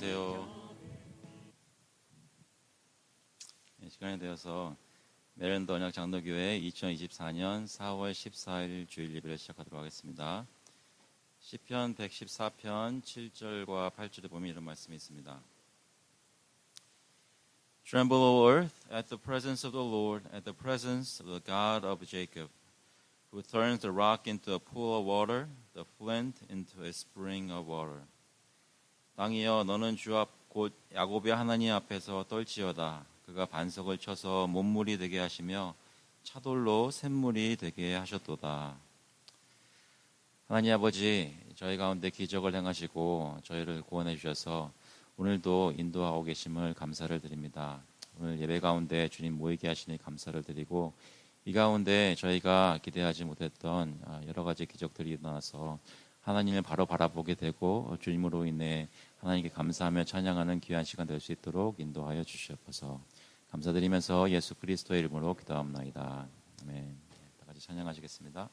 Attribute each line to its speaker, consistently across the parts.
Speaker 1: 안녕하세요. 시간이 되어서 메랜드 언약 장로교회 2024년 4월 14일 주일 예배를 시작하도록 하겠습니다. 시편 114편 7절과 8절에 보면 이런 말씀이 있습니다. Tremble, O earth, at the presence of the Lord, at the presence of the God of Jacob, who turns the rock into a pool of water, the flint into a spring of water. 땅이여 너는 주 앞 곧 야곱의 하나님 앞에서 떨지어다. 그가 반석을 쳐서 못물이 되게 하시며 차돌로 샘물이 되게 하셨도다. 하나님 아버지, 저희 가운데 기적을 행하시고 저희를 구원해 주셔서 오늘도 인도하고 계심을 감사를 드립니다. 오늘 예배 가운데 주님 모이게 하시니 감사를 드리고 이 가운데 저희가 기대하지 못했던 여러 가지 기적들이 일어나서 하나님을 바로 바라보게 되고 주님으로 인해 하나님께 감사하며 찬양하는 귀한 시간 될 수 있도록 인도하여 주시옵소서. 감사드리면서 예수 그리스도의 이름으로 기도합나이다. 아멘. 다 같이 찬양하시겠습니다.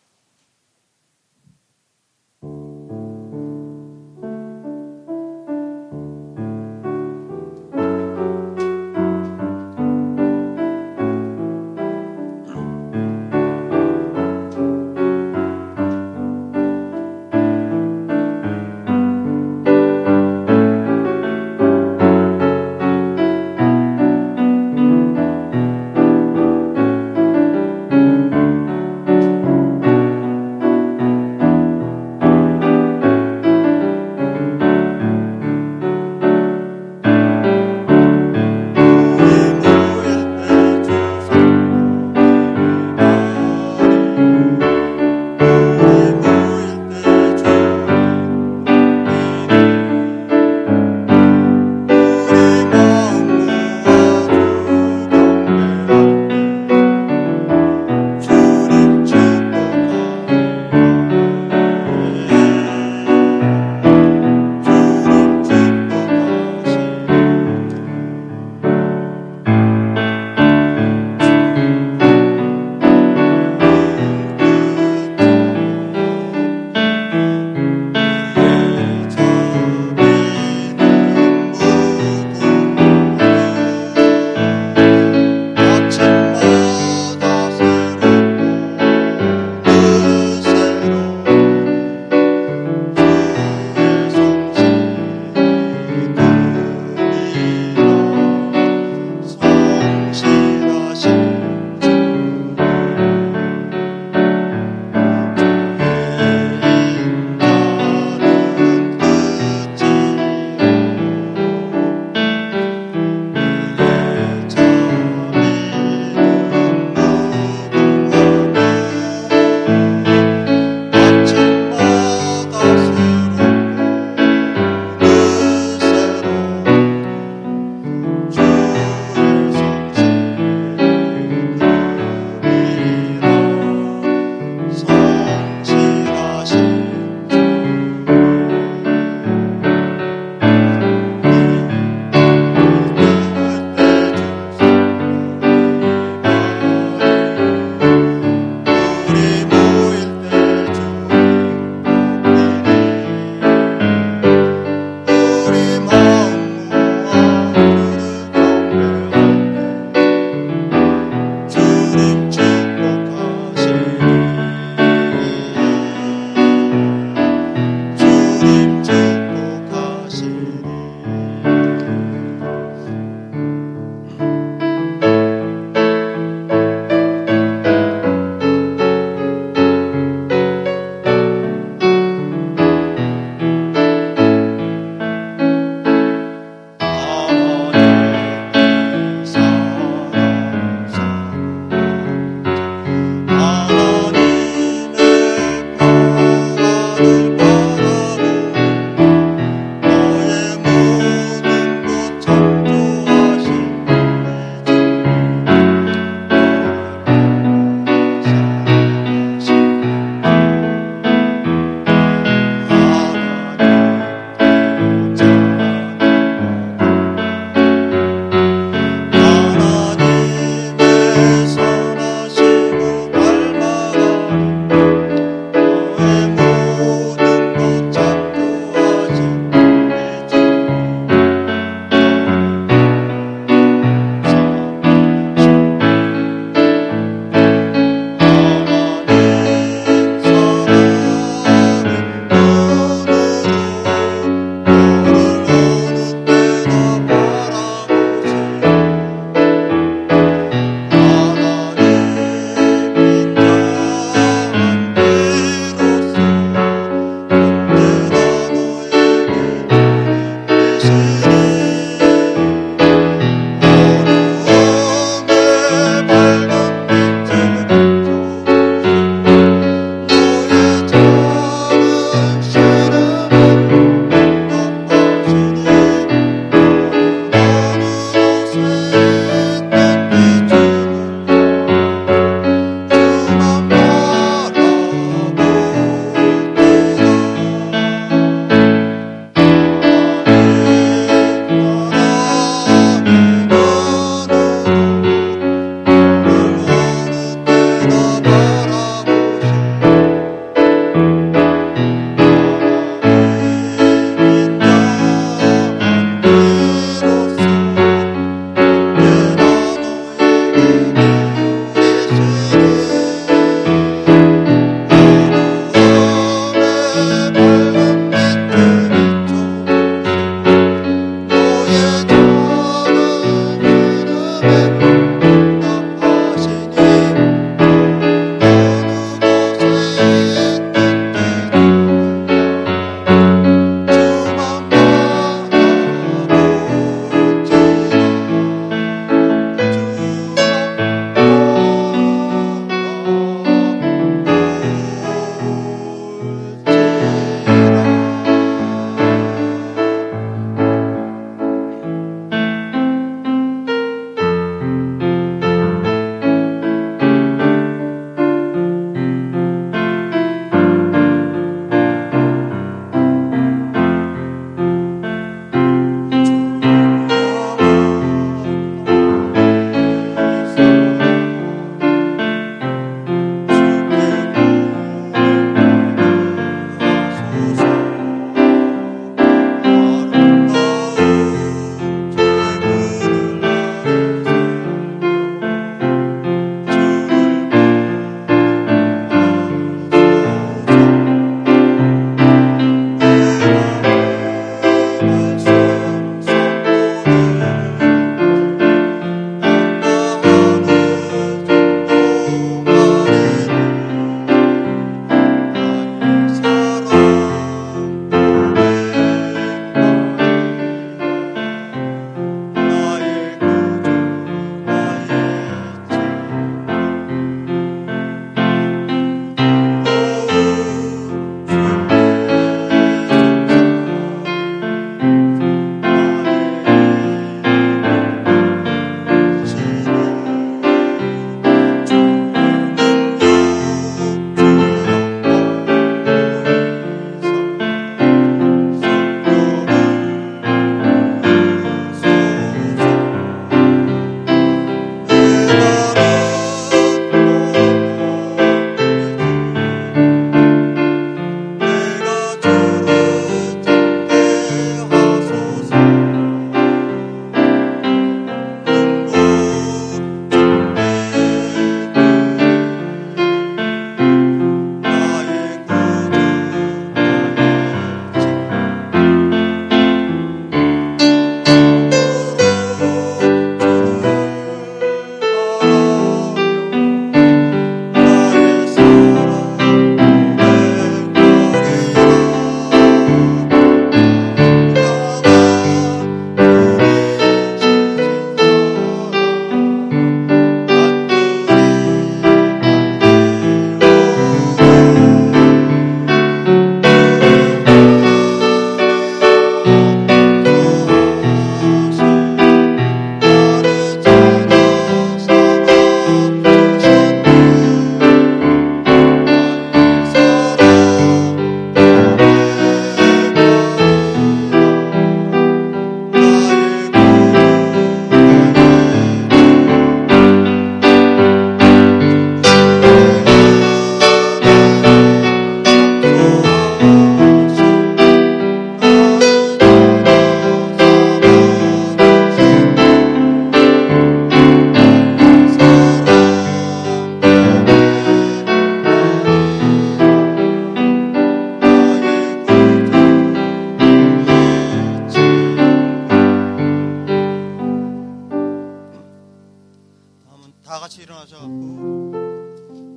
Speaker 2: 다 같이 일어나셔갖고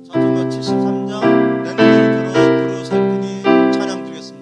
Speaker 2: 찬송가 73장 내 눈을 들어 두루 살피니 찬양 드리겠습니다.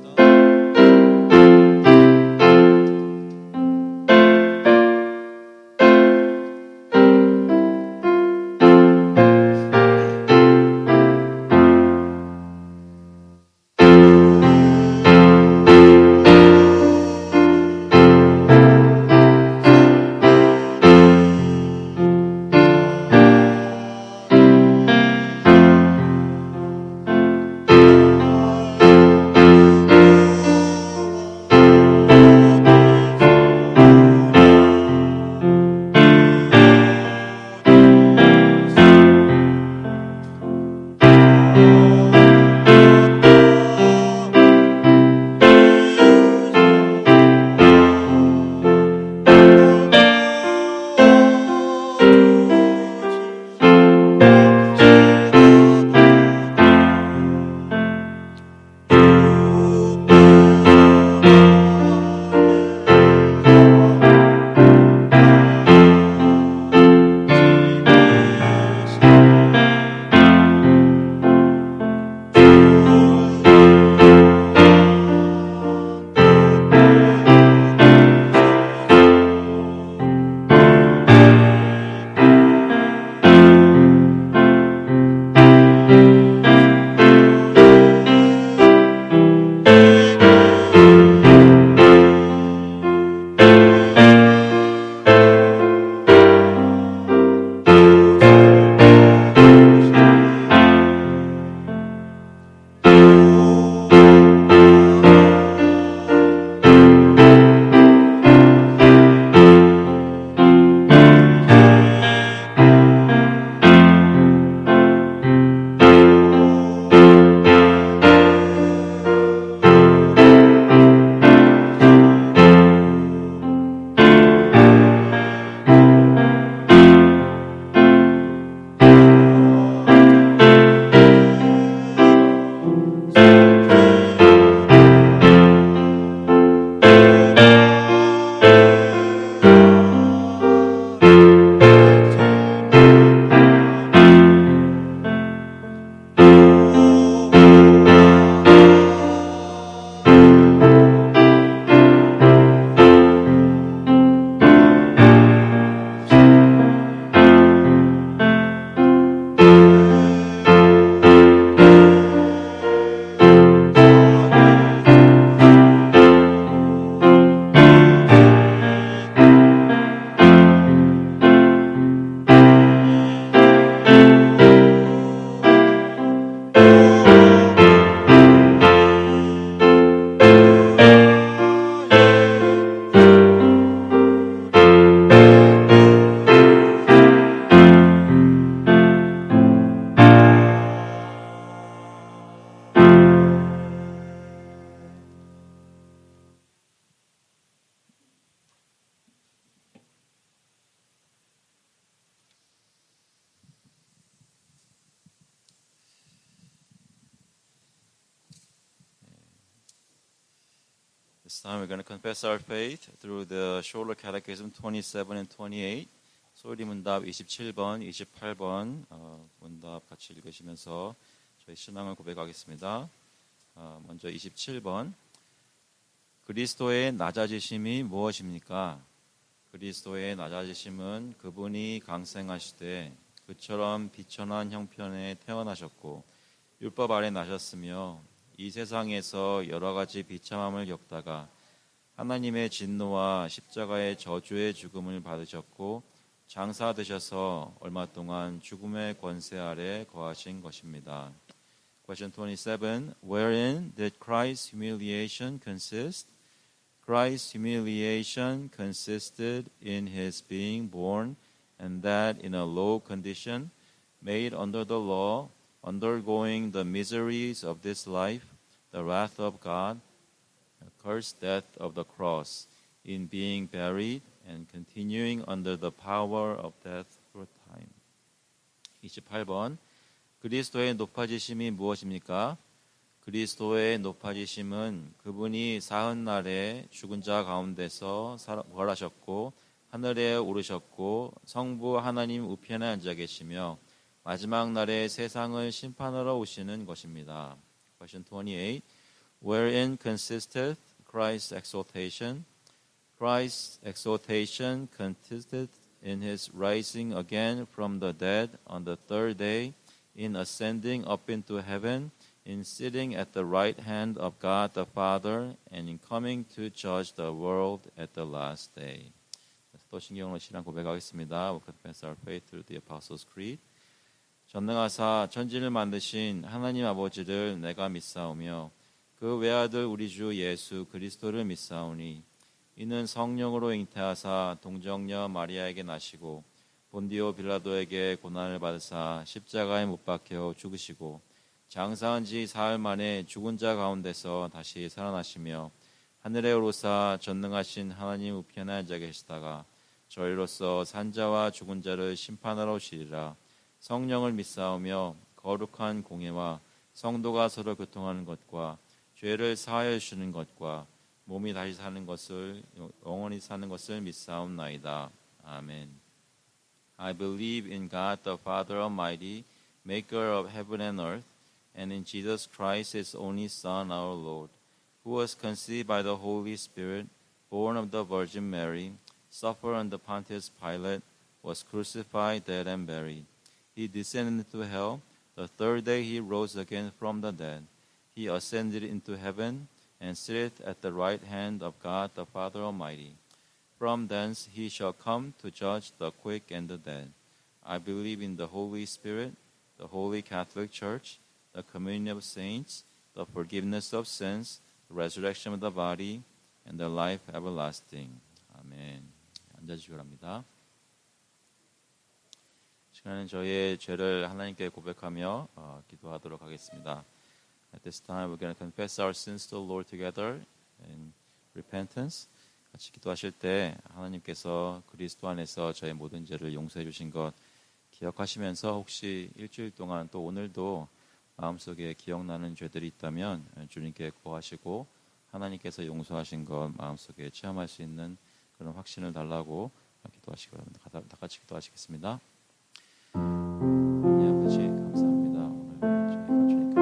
Speaker 1: This time we're going to confess our faith through the Shoulder Catechism 27 and 28. 소리 문답 27번, 28번 문답 같이 읽으시면서 저희 신앙을 고백하겠습니다. 먼저 27번. 그리스도의 낮아지심이 무엇입니까? 그리스도의 낮아지심은 그분이 강생하시되 그처럼 비천한 형편에 태어나셨고 율법 아래 나셨으며 이 세상에서 여러 가지 비참함을 겪다가 하나님의 진노와 십자가의 저주의 죽음을 받으셨고 장사되셔서 얼마 동안 죽음의 권세 아래 거하신 것입니다. Question 27. Wherein did Christ's humiliation consist? Christ's humiliation consisted in his being born, and that in a low condition, made under the law, undergoing the miseries of this life, the wrath of God, the cursed death of the cross, in being buried and continuing under the power of death for time. 28번. 그리스도의 높아지심이 무엇입니까? 그리스도의 높아지심은 그분이 사흔날에 죽은 자 가운데서 부활하셨고 하늘에 오르셨고 성부 하나님 우편에 앉아 계시며 마지막 날에 세상을 심판하러 오시는 것입니다. Question 28. Wherein consisteth Christ's exaltation? Christ's exaltation consisted in his rising again from the dead on the third day, in ascending up into heaven, in sitting at the right hand of God the Father, and in coming to judge the world at the last day. 또 신경으로 신앙 고백하겠습니다. We confess our faith through the Apostles' Creed. 전능하사 천지를 만드신 하나님 아버지를 내가 믿사오며 그 외아들 우리 주 예수 그리스도를 믿사오니 이는 성령으로 잉태하사 동정녀 마리아에게 나시고 본디오 빌라도에게 고난을 받으사 십자가에 못 박혀 죽으시고 장사한 지 사흘 만에 죽은 자 가운데서 다시 살아나시며 하늘에 오르사 전능하신 하나님 우편에 앉아 계시다가 저희로서 산자와 죽은 자를 심판하러 오시리라. 성령을 믿사오며 거룩한 공예와 성도가 서로 교통하는 것과 죄를 사하여 주시는 것과 몸이 다시 사는 것을 영원히 사는 것을 믿사옵나이다. 아멘. I believe in God the Father Almighty, maker of heaven and earth, and in Jesus Christ his only Son, our Lord, who was conceived by the Holy Spirit, born of the Virgin Mary, suffered under Pontius Pilate, was crucified, dead, and buried. He descended into hell. The third day he rose again from the dead. He ascended into heaven and sitteth at the right hand of God the Father Almighty. From thence he shall come to judge the quick and the dead. I believe in the Holy Spirit, the Holy Catholic Church, the communion of saints, the forgiveness of sins, the resurrection of the body, and the life everlasting. 아멘. 앉아주시기 바랍니다. 시간은 저희의 죄를 하나님께 고백하며 기도하도록 하겠습니다. At this time, we're going to confess our sins to the Lord together in repentance. 같이 기도하실 때 하나님께서 그리스도 안에서 저의 모든 죄를 용서해 주신 것 기억하시면서 혹시 일주일 동안 또 오늘도 마음속에 기억나는 죄들이 있다면 주님께 구하시고 하나님께서 용서하신 것 마음속에 체험할 수 있는 그런 확신을 달라고 기도하시기 바랍니다. 다 같이 기도하시겠습니다. 하나님 아버지 감사합니다. 오늘 저희가 주님께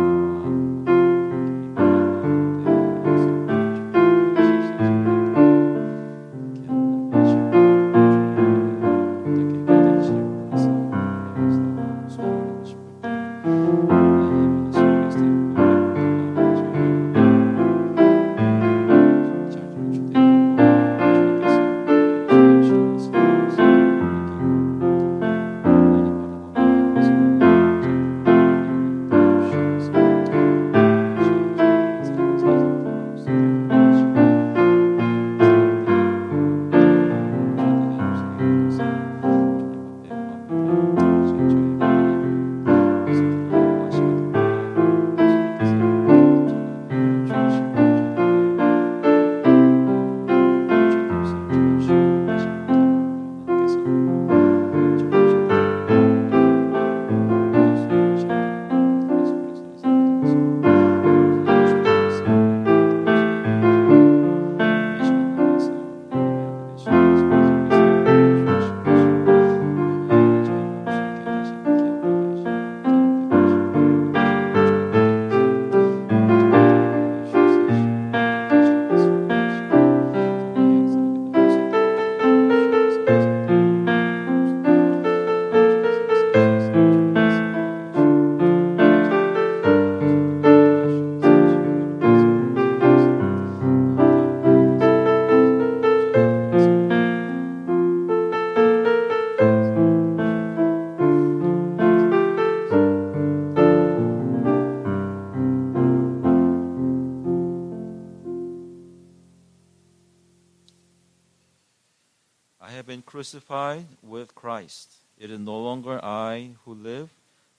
Speaker 1: I have been crucified with Christ. It is no longer I who live,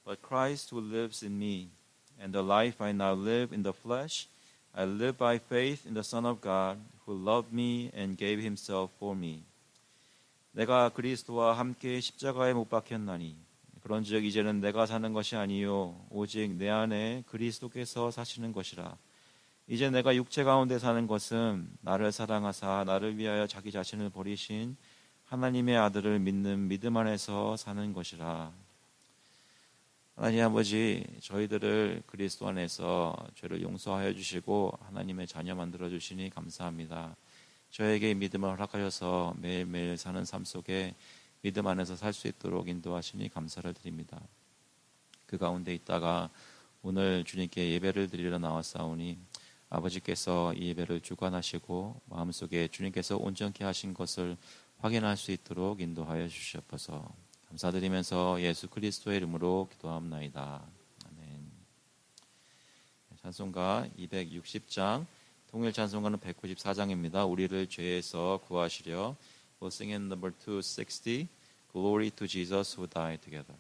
Speaker 1: but Christ who lives in me. And the life I now live in the flesh, I live by faith in the Son of God, who loved me and gave himself for me. 내가 그리스도와 함께 십자가에 못 박혔나니 그런즉 이제는 내가 사는 것이 아니요 오직 내 안에 그리스도께서 사시는 것이라. 이제 내가 육체 가운데 사는 것은 나를 사랑하사 나를 위하여 자기 자신을 버리신 하나님의 아들을 믿는 믿음 안에서 사는 것이라. 하나님 아버지, 저희들을 그리스도 안에서 죄를 용서하여 주시고 하나님의 자녀 만들어 주시니 감사합니다. 저에게 믿음을 허락하셔서 매일매일 사는 삶 속에 믿음 안에서 살 수 있도록 인도하시니 감사를 드립니다. 그 가운데 있다가 오늘 주님께 예배를 드리러 나왔사오니 아버지께서 이 예배를 주관하시고 마음속에 주님께서 온전케 하신 것을 확인할 수 있도록 인도하여 주시옵소서. 감사드리면서 예수 그리스도의 이름으로 기도합나이다. 아멘. 찬송가 260장, 통일 찬송가는 194장입니다. 우리를 죄에서 구하시려. We'll sing in number 260, Glory to Jesus who died together.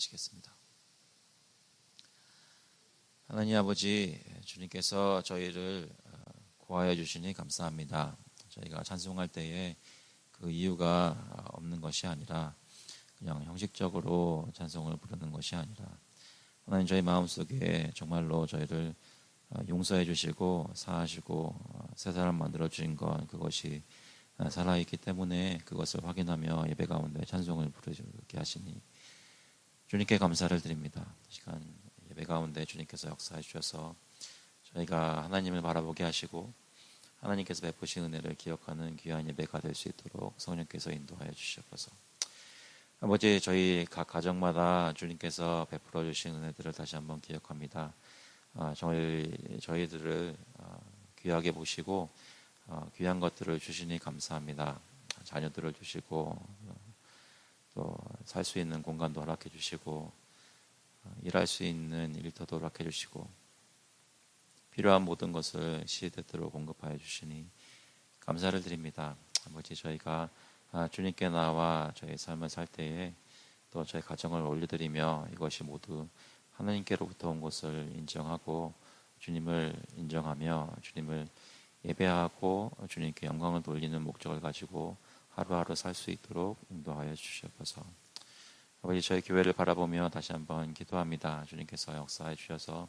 Speaker 1: 기도하시겠습니다. 하나님 아버지, 주님께서 저희를 구하여 주시니 감사합니다. 저희가 찬송할 때에 그 이유가 없는 것이 아니라 그냥 형식적으로 찬송을 부르는 것이 아니라 하나님 저희 마음속에 정말로 저희를 용서해 주시고 사하시고 새 사람 만들어 주신 것, 그것이 살아있기 때문에 그것을 확인하며 예배 가운데 찬송을 부르게 하시니 주님께 감사를 드립니다. 이 시간 예배 가운데 주님께서 역사해 주셔서 저희가 하나님을 바라보게 하시고 하나님께서 베푸신 은혜를 기억하는 귀한 예배가 될 수 있도록 성령께서 인도하여 주시옵소서. 아버지, 저희 각 가정마다 주님께서 베풀어 주신 은혜들을 다시 한번 기억합니다. 저희들을 귀하게 보시고 귀한 것들을 주시니 감사합니다. 자녀들을 주시고 또 살 수 있는 공간도 허락해 주시고 일할 수 있는 일터도 허락해 주시고 필요한 모든 것을 시대대로 공급하여 주시니 감사를 드립니다. 아버지 저희가 주님께 나와 저희 삶을 살 때에 또 저희 가정을 올려드리며 이것이 모두 하나님께로부터 온 것을 인정하고 주님을 인정하며 주님을 예배하고 주님께 영광을 돌리는 목적을 가지고 하루하루 살 수 있도록 인도하여 주시옵소서. 아버지 저희 교회를 바라보며 다시 한번 기도합니다. 주님께서 역사해 주셔서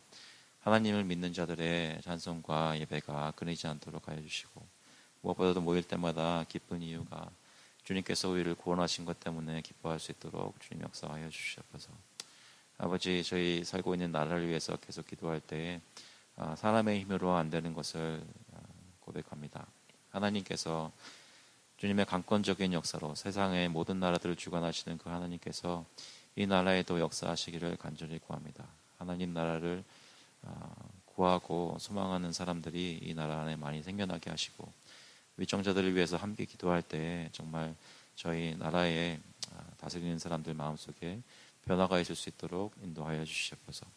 Speaker 1: 하나님을 믿는 자들의 찬송과 예배가 끊이지 않도록 하여 주시고 무엇보다도 모일 때마다 기쁜 이유가 주님께서 우리를 구원하신 것 때문에 기뻐할 수 있도록 주님 역사하여 주시옵소서. 아버지 저희 살고 있는 나라를 위해서 계속 기도할 때에 사람의 힘으로 안 되는 것을 고백합니다. 하나님께서 주님의 강권적인 역사로 세상의 모든 나라들을 주관하시는 그 하나님께서 이 나라에도 역사하시기를 간절히 구합니다. 하나님 나라를 구하고 소망하는 사람들이 이 나라 안에 많이 생겨나게 하시고 위정자들을 위해서 함께 기도할 때 정말 저희 나라에 다스리는 사람들 마음속에 변화가 있을 수 있도록 인도하여 주시옵소서.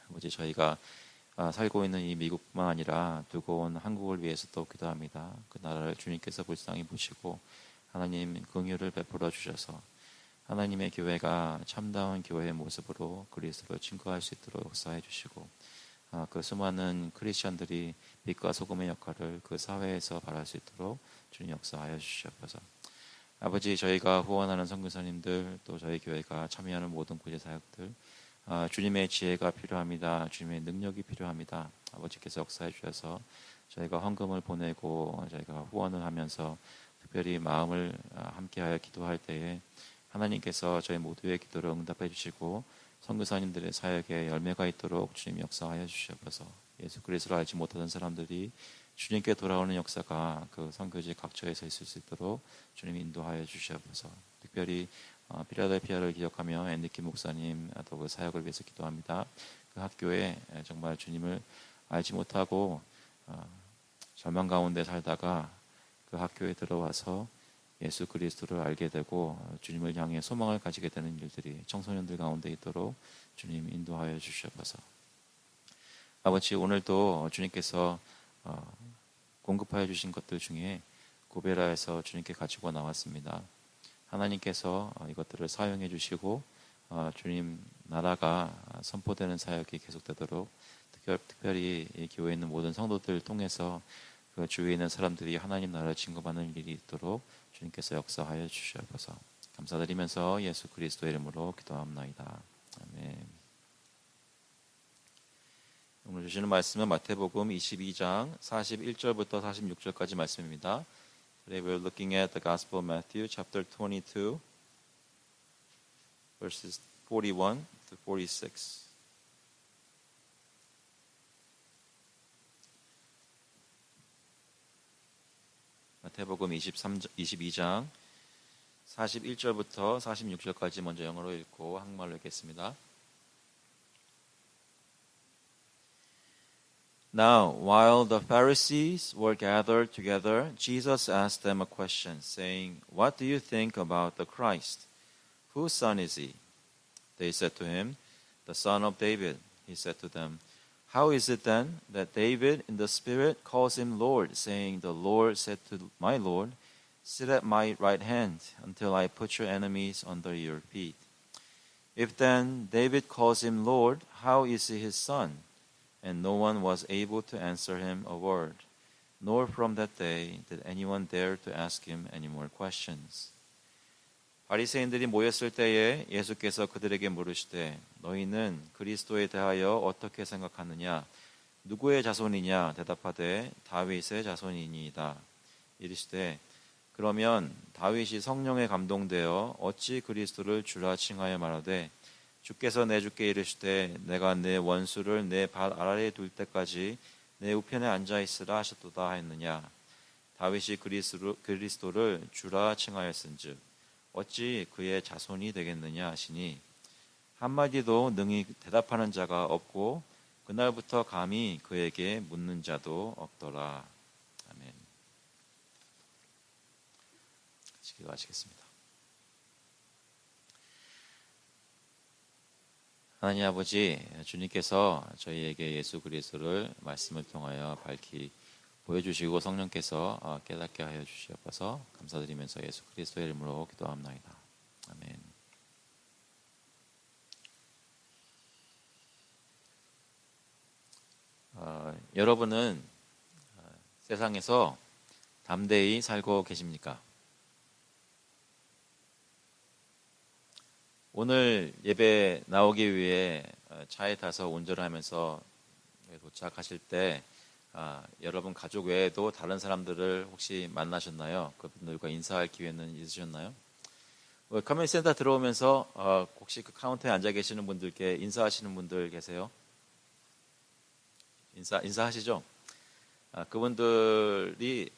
Speaker 1: 아버지 저희가 살고 있는 이 미국뿐만 아니라 두고 온 한국을 위해서 또 기도합니다. 그 나라를 주님께서 불쌍히 보시고 하나님 긍휼을 베풀어 주셔서 하나님의 교회가 참다운 교회의 모습으로 그리스도를 증거할 수 있도록 역사해 주시고 그 수많은 크리스천들이 빛과 소금의 역할을 그 사회에서 발할 수 있도록 주님 역사하여 주시옵소서. 아버지 저희가 후원하는 선교사님들 또 저희 교회가 참여하는 모든 구제 사역들 주님의 지혜가 필요합니다. 주님의 능력이 필요합니다. 아버지께서 역사해 주셔서 저희가 헌금을 보내고 저희가 후원을 하면서 특별히 마음을 함께하여 기도할 때에 하나님께서 저희 모두의 기도를 응답해 주시고 선교사님들의 사역에 열매가 있도록 주님 역사하여 주시옵소서. 예수 그리스도를 알지 못하던 사람들이 주님께 돌아오는 역사가 그 선교지 각처에서 있을 수 있도록 주님 인도하여 주시옵소서. 특별히 필라델피아를 기억하며 앤디키 목사님 또 그 사역을 위해서 기도합니다. 그 학교에 정말 주님을 알지 못하고 절망 가운데 살다가 그 학교에 들어와서 예수 그리스도를 알게 되고 주님을 향해 소망을 가지게 되는 일들이 청소년들 가운데 있도록 주님 인도하여 주시옵소서. 아버지 오늘도 주님께서 공급하여 주신 것들 중에 고베라에서 주님께 가지고 나왔습니다. 하나님께서 이것들을 사용해 주시고 주님 나라가 선포되는 사역이 계속되도록 특별히 이 교회에 있는 모든 성도들을 통해서 그 주위에 있는 사람들이 하나님 나라를 증거받는 일이 있도록 주님께서 역사하여 주시옵소서. 감사드리면서 예수 그리스도의 이름으로 기도합나이다. 아멘. 오늘 주시는 말씀은 마태복음 22장 41절부터 46절까지 말씀입니다. Today we're looking at the Gospel of Matthew chapter 22 verses 41 to 46. 마태복음 22장 41절부터 46절까지 먼저 영어로 읽고 한국말로 읽겠습니다. Now, while the Pharisees were gathered together, Jesus asked them a question, saying, What do you think about the Christ? Whose son is he? They said to him, The son of David. He said to them, How is it then that David in the Spirit calls him Lord, saying, The Lord said to my Lord, Sit at my right hand until I put your enemies under your feet. If then David calls him Lord, how is he his son? And no one was able to answer him a word, nor from that day did anyone dare to ask him any more questions. 바리새인들이 모였을 때에 예수께서 그들에게 물으시되 너희는 그리스도에 대하여 어떻게 생각하느냐? 누구의 자손이냐? 대답하되 다윗의 자손이니이다. 이르시되 그러면 다윗이 성령에 감동되어 어찌 그리스도를 주라 칭하여 말하되 주께서 내 주께 이르시되 내가 내 원수를 내 발 아래에 둘 때까지 내 우편에 앉아 있으라 하셨도다 하였느냐? 다윗이 그리스도를 주라 칭하였은즉 어찌 그의 자손이 되겠느냐 하시니 한마디도 능히 대답하는 자가 없고 그날부터 감히 그에게 묻는 자도 없더라. 아멘. 기도하시겠습니다. 하나님 아버지, 주님께서 저희에게 예수 그리스도를 말씀을 통하여 밝히 보여주시고 성령께서 깨닫게 하여 주시옵소서. 감사드리면서 예수 그리스도의 이름으로 기도합나이다. 아멘. 여러분은 세상에서 담대히 살고 계십니까? 오늘 예배 나오기 위해 차에 타서 운전을 하면서 도착하실 때 여러분 가족 외에도 다른 사람들을 혹시 만나셨나요? 그분들과 인사할 기회는 있으셨나요? 커뮤니티 센터 들어오면서 혹시 그 카운터에 앉아 계시는 분들께 인사하시는 분들 계세요? 인사하시죠? 그분들이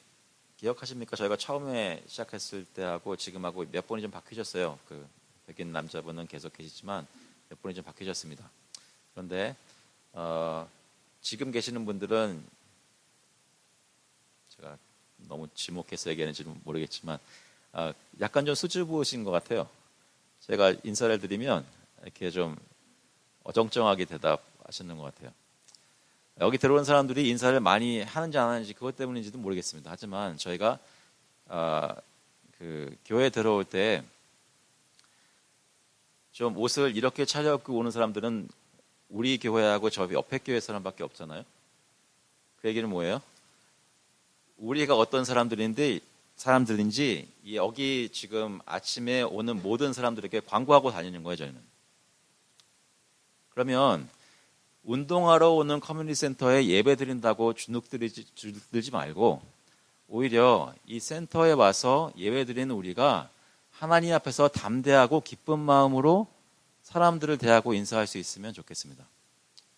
Speaker 1: 기억하십니까? 저희가 처음에 시작했을 때하고 지금하고 몇 분이 좀 바뀌셨어요. 그 백인 남자분은 계속 계시지만 몇 분이 좀 바뀌셨습니다. 그런데 지금 계시는 분들은 제가 너무 지목해서 얘기하는지는 모르겠지만 약간 좀 수줍으신 것 같아요. 제가 인사를 드리면 이렇게 좀 어정쩡하게 대답하시는 것 같아요. 여기 들어온 사람들이 인사를 많이 하는지 안 하는지 그것 때문인지도 모르겠습니다. 하지만 저희가 그 교회에 들어올 때 좀 옷을 이렇게 차려입고 오는 사람들은 우리 교회하고 저 옆에 교회 사람밖에 없잖아요. 그 얘기는 뭐예요? 우리가 어떤 사람들인지 여기 지금 아침에 오는 모든 사람들에게 광고하고 다니는 거예요, 저희는. 그러면 운동하러 오는 커뮤니티 센터에 예배 드린다고 주눅들지 말고 오히려 이 센터에 와서 예배 드리는 우리가 하나님 앞에서 담대하고 기쁜 마음으로 사람들을 대하고 인사할 수 있으면 좋겠습니다.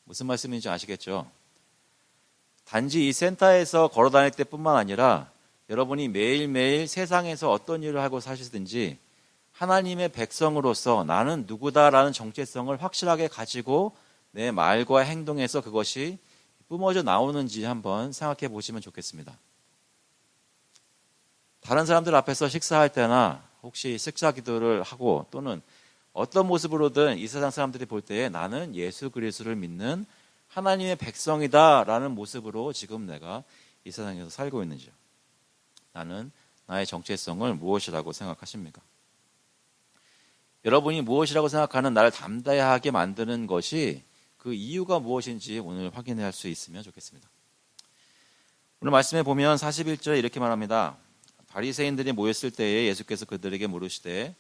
Speaker 1: 무슨 말씀인지 아시겠죠? 단지 이 센터에서 걸어 다닐 때뿐만 아니라 여러분이 매일매일 세상에서 어떤 일을 하고 사시든지 하나님의 백성으로서 나는 누구다라는 정체성을 확실하게 가지고 내 말과 행동에서 그것이 뿜어져 나오는지 한번 생각해 보시면 좋겠습니다. 다른 사람들 앞에서 식사할 때나 혹시 식사 기도를 하고 또는 어떤 모습으로든 이 세상 사람들이 볼 때에 나는 예수 그리스도를 믿는 하나님의 백성이다라는 모습으로 지금 내가 이 세상에서 살고 있는지요. 나는 나의 정체성을 무엇이라고 생각하십니까? 여러분이 무엇이라고 생각하는 나를 담대하게 만드는 것이 그 이유가 무엇인지 오늘 확인할 수 있으면 좋겠습니다. 오늘 말씀에 보면 41절에 이렇게 말합니다. 바리새인들이 모였을 때에 예수께서 그들에게 물으시되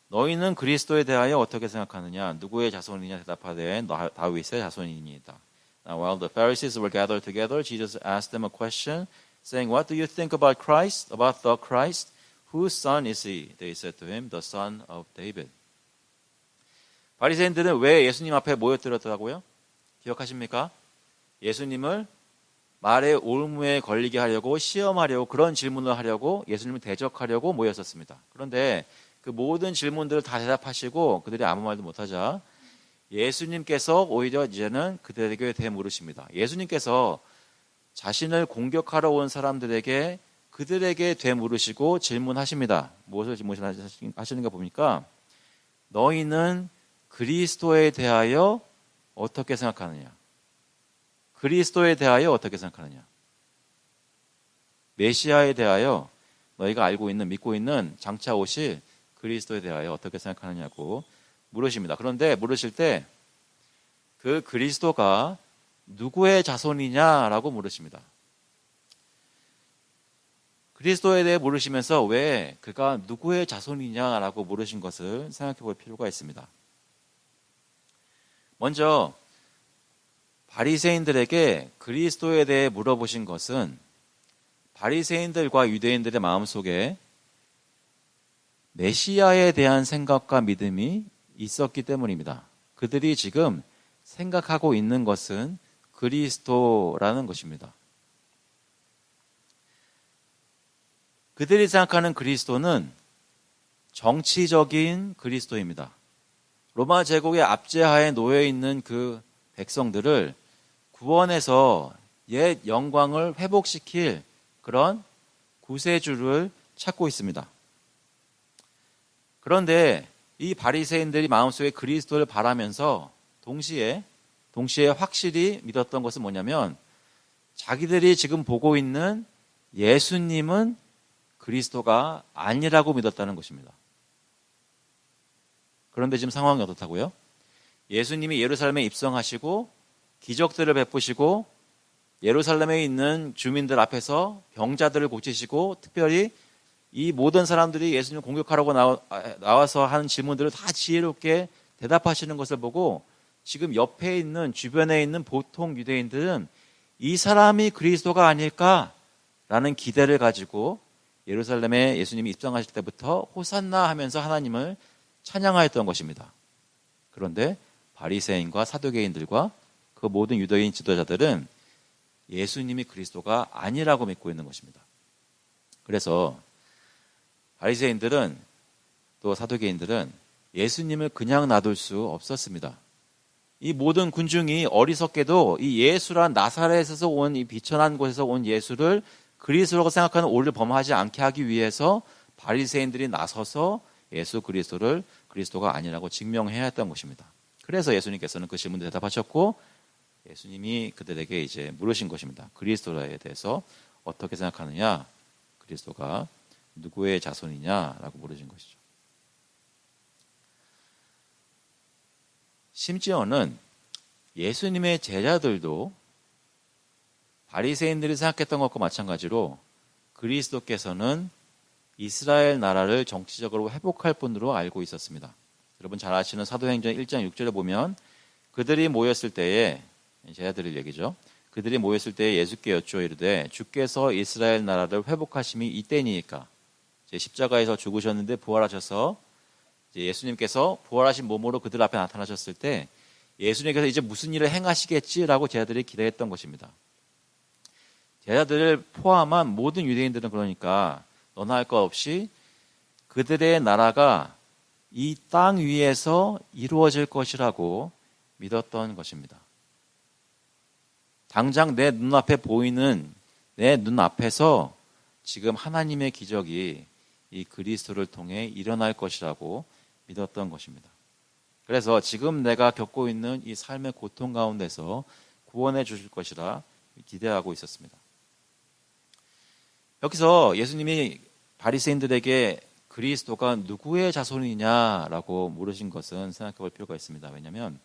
Speaker 1: 너희는 그리스도에 대하여 어떻게 생각하느냐? 누구의 자손이냐? 대답하되 다윗의 자손이니이다. Now while the Pharisees were gathered together, Jesus asked them a question, saying, What do you think about Christ? About the Christ? Whose son is he? They said to him, The son of David. 바리새인들은 왜 예수님 앞에 모여들었다고요? 기억하십니까? 예수님을 말의 올무에 걸리게 하려고 시험하려고 그런 질문을 하려고 예수님을 대적하려고 모였었습니다. 그런데 그 모든 질문들을 다 대답하시고 그들이 아무 말도 못하자 예수님께서 오히려 이제는 그들에게 되물으십니다. 예수님께서 자신을 공격하러 온 사람들에게 그들에게 되물으시고 질문하십니다. 무엇을 질문하시는가 보니까 너희는 그리스도에 대하여 어떻게 생각하느냐? 그리스도에 대하여 어떻게 생각하느냐? 메시아에 대하여 너희가 알고 있는 믿고 있는 장차 오실 그리스도에 대하여 어떻게 생각하느냐고 물으십니다. 그런데 물으실 때 그 그리스도가 누구의 자손이냐라고 물으십니다. 그리스도에 대해 물으시면서 왜 그가 누구의 자손이냐라고 물으신 것을 생각해 볼 필요가 있습니다. 먼저 바리새인들에게 그리스도에 대해 물어보신 것은 바리새인들과 유대인들의 마음속에 메시아에 대한 생각과 믿음이 있었기 때문입니다. 그들이 지금 생각하고 있는 것은 그리스도라는 것입니다. 그들이 생각하는 그리스도는 정치적인 그리스도입니다. 로마 제국의 압제하에 놓여 있는 그 백성들을 구원해서 옛 영광을 회복시킬 그런 구세주를 찾고 있습니다. 그런데 이 바리새인들이 마음속에 그리스도를 바라면서 동시에 확실히 믿었던 것은 뭐냐면 자기들이 지금 보고 있는 예수님은 그리스도가 아니라고 믿었다는 것입니다. 그런데 지금 상황이 어떻다고요? 예수님이 예루살렘에 입성하시고 기적들을 베푸시고 예루살렘에 있는 주민들 앞에서 병자들을 고치시고 특별히 이 모든 사람들이 예수님을 공격하려고 나와서 하는 질문들을 다 지혜롭게 대답하시는 것을 보고 지금 옆에 있는 주변에 있는 보통 유대인들은 이 사람이 그리스도가 아닐까라는 기대를 가지고 예루살렘에 예수님이 입성하실 때부터 호산나 하면서 하나님을 찬양하였던 것입니다. 그런데 바리새인과 사두개인들과 그 모든 유대인 지도자들은 예수님이 그리스도가 아니라고 믿고 있는 것입니다. 그래서 바리새인들은 또 사두개인들은 예수님을 그냥 놔둘 수 없었습니다. 이 모든 군중이 어리석게도 이 예수란 나사렛에서 온 이 비천한 곳에서 온 예수를 그리스도라고 생각하는 오류를 범하지 않게 하기 위해서 바리새인들이 나서서 예수 그리스도를 그리스도가 아니라고 증명해야 했던 것입니다. 그래서 예수님께서는 그 질문에 대답하셨고 예수님이 그들에게 이제 물으신 것입니다. 그리스도에 대해서 어떻게 생각하느냐? 그리스도가 누구의 자손이냐라고 물으신 것이죠. 심지어는 예수님의 제자들도 바리새인들이 생각했던 것과 마찬가지로 그리스도께서는 이스라엘 나라를 정치적으로 회복할 분으로 알고 있었습니다. 여러분 잘 아시는 사도행전 1장 6절에 보면 그들이 모였을 때에 제자들의 얘기죠. 그들이 모였을 때에 예수께 여쭈어 이르되 주께서 이스라엘 나라를 회복하심이 이때니까 십자가에서 죽으셨는데 부활하셔서 예수님께서 부활하신 몸으로 그들 앞에 나타나셨을 때 예수님께서 이제 무슨 일을 행하시겠지라고 제자들이 기대했던 것입니다. 제자들을 포함한 모든 유대인들은 그러니까 너나 할 것 없이 그들의 나라가 이 땅 위에서 이루어질 것이라고 믿었던 것입니다. 당장 내 눈앞에 보이는 내 눈앞에서 지금 하나님의 기적이 이 그리스도를 통해 일어날 것이라고 믿었던 것입니다. 그래서 지금 내가 겪고 있는 이 삶의 고통 가운데서 구원해 주실 것이라 기대하고 있었습니다. 여기서 예수님이 바리새인들에게 그리스도가 누구의 자손이냐라고 물으신 것은 생각해 볼 필요가 있습니다. 왜냐하면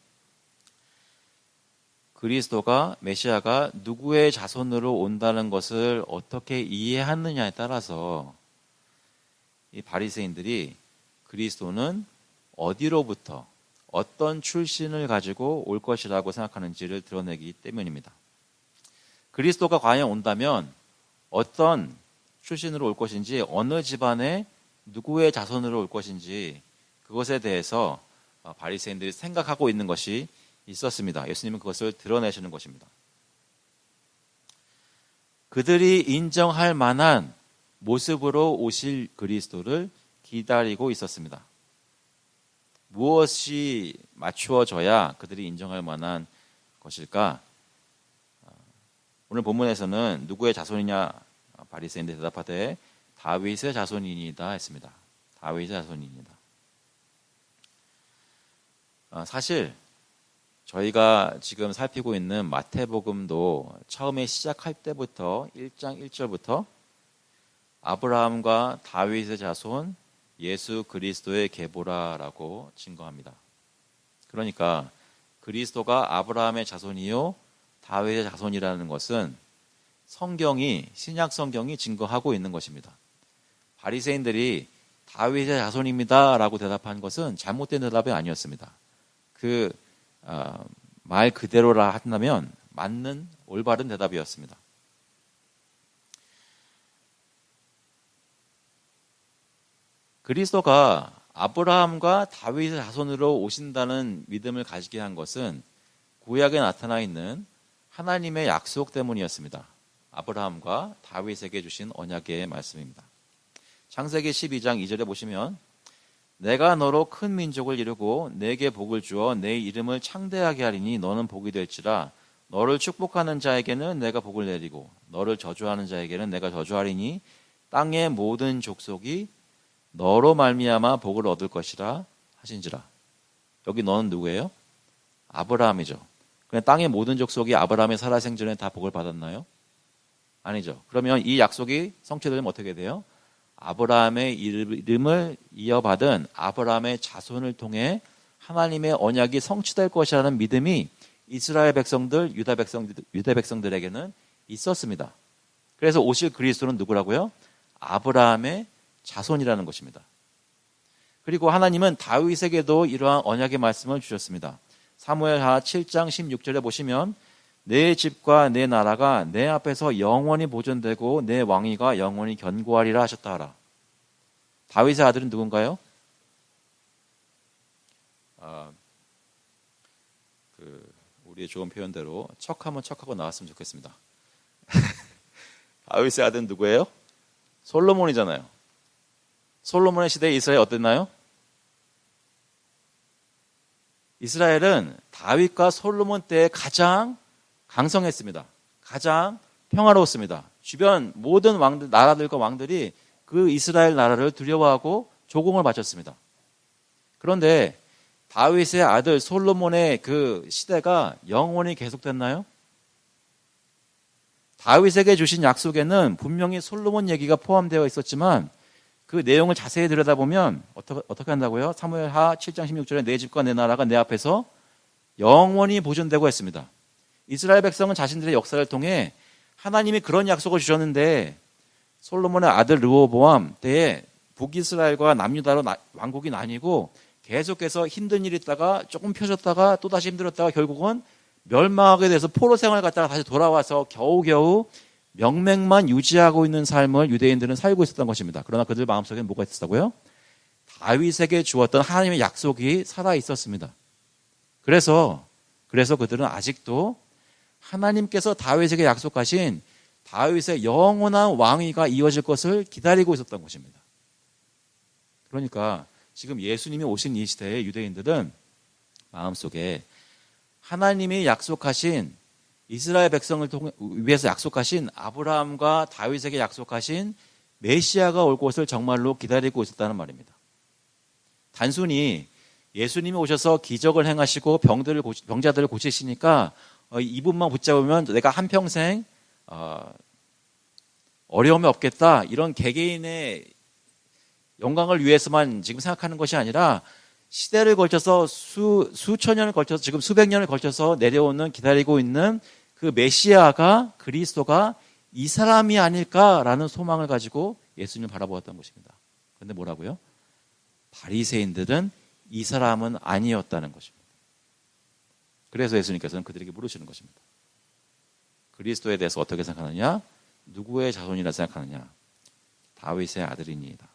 Speaker 1: 그리스도가 메시아가 누구의 자손으로 온다는 것을 어떻게 이해하느냐에 따라서 이 바리새인들이 그리스도는 어디로부터 어떤 출신을 가지고 올 것이라고 생각하는지를 드러내기 때문입니다. 그리스도가 과연 온다면 어떤 출신으로 올 것인지 어느 집안의 누구의 자손으로 올 것인지 그것에 대해서 바리새인들이 생각하고 있는 것이 있었습니다. 예수님은 그것을 드러내시는 것입니다. 그들이 인정할 만한 모습으로 오실 그리스도를 기다리고 있었습니다. 무엇이 맞추어져야 그들이 인정할 만한 것일까? 오늘 본문에서는 누구의 자손이냐? 바리새인들이 대답하되 다윗의 자손이니이다 했습니다. 다윗의 자손이니이다. 사실 저희가 지금 살피고 있는 마태복음도 처음에 시작할 때부터 1장 1절부터 아브라함과 다윗의 자손 예수 그리스도의 계보라라고 증거합니다. 그러니까 그리스도가 아브라함의 자손이요 다윗의 자손이라는 것은 성경이 신약 성경이 증거하고 있는 것입니다. 바리새인들이 다윗의 자손입니다라고 대답한 것은 잘못된 대답이 아니었습니다. 말 그대로라 한다면 맞는 올바른 대답이었습니다. 그리스도가 아브라함과 다윗의 자손으로 오신다는 믿음을 가지게 한 것은 구약에 나타나 있는 하나님의 약속 때문이었습니다. 아브라함과 다윗에게 주신 언약의 말씀입니다. 창세기 12장 2절에 보시면 내가 너로 큰 민족을 이루고 내게 복을 주어 내 이름을 창대하게 하리니 너는 복이 될지라 너를 축복하는 자에게는 내가 복을 내리고 너를 저주하는 자에게는 내가 저주하리니 땅의 모든 족속이 너로 말미암아 복을 얻을 것이라 하신지라. 여기 너는 누구예요? 아브라함이죠. 그냥 땅의 모든 족속이 아브라함의 살아 생전에 다 복을 받았나요? 아니죠. 그러면 이 약속이 성취되면 어떻게 돼요? 아브라함의 이름을 이어받은 아브라함의 자손을 통해 하나님의 언약이 성취될 것이라는 믿음이 이스라엘 백성들, 유다 백성들에게는 있었습니다. 그래서 오실 그리스도는 누구라고요? 아브라함의 자손이라는 것입니다. 그리고 하나님은 다윗에게도 이러한 언약의 말씀을 주셨습니다. 사무엘하 7장 16절에 보시면 내 집과 내 나라가 내 앞에서 영원히 보존되고 내 왕위가 영원히 견고하리라 하셨다 하라. 다윗의 아들은 누군가요? 우리의 좋은 표현대로 척하면 척하고 나왔으면 좋겠습니다. 다윗의 아들은 누구예요? 솔로몬이잖아요. 솔로몬의 시대에 이스라엘 어땠나요? 이스라엘은 다윗과 솔로몬 때에 가장 강성했습니다. 가장 평화로웠습니다. 주변 모든 왕들, 나라들과 왕들이 그 이스라엘 나라를 두려워하고 조공을 바쳤습니다. 그런데 다윗의 아들 솔로몬의 그 시대가 영원히 계속됐나요? 다윗에게 주신 약속에는 분명히 솔로몬 얘기가 포함되어 있었지만 그 내용을 자세히 들여다보면 어떻게 한다고요? 사무엘하 7장 16절에 내 집과 내 나라가 내 앞에서 영원히 보존되고 했습니다. 이스라엘 백성은 자신들의 역사를 통해 하나님이 그런 약속을 주셨는데 솔로몬의 아들 르호보암 때에 북이스라엘과 남유다로 왕국이 나뉘고 계속해서 힘든 일이 있다가 조금 펴졌다가 또다시 힘들었다가 결국은 멸망하게 돼서 포로 생활을 갔다가 다시 돌아와서 겨우겨우 명맥만 유지하고 있는 삶을 유대인들은 살고 있었던 것입니다. 그러나 그들 마음속에는 뭐가 있었다고요? 다윗에게 주었던 하나님의 약속이 살아 있었습니다. 그래서 그들은 아직도 하나님께서 다윗에게 약속하신 다윗의 영원한 왕위가 이어질 것을 기다리고 있었던 것입니다. 그러니까 지금 예수님이 오신 이 시대의 유대인들은 마음속에 하나님이 약속하신 이스라엘 백성을 위해서 약속하신 아브라함과 다윗에게 약속하신 메시아가 올 것을 정말로 기다리고 있었다는 말입니다. 단순히 예수님이 오셔서 기적을 행하시고 병자들을 고치시니까 이분만 붙잡으면 내가 한평생 어려움이 없겠다, 이런 개개인의 영광을 위해서만 지금 생각하는 것이 아니라 시대를 걸쳐서 수천 년을 걸쳐서 지금 수백 년을 걸쳐서 내려오는 기다리고 있는 그 메시아가, 그리스도가 이 사람이 아닐까라는 소망을 가지고 예수님을 바라보았던 것입니다. 그런데 뭐라고요? 바리새인들은 이 사람은 아니었다는 것입니다. 그래서 예수님께서는 그들에게 물으시는 것입니다. 그리스도에 대해서 어떻게 생각하느냐? 누구의 자손이라 생각하느냐? 다윗의 아들이니이다.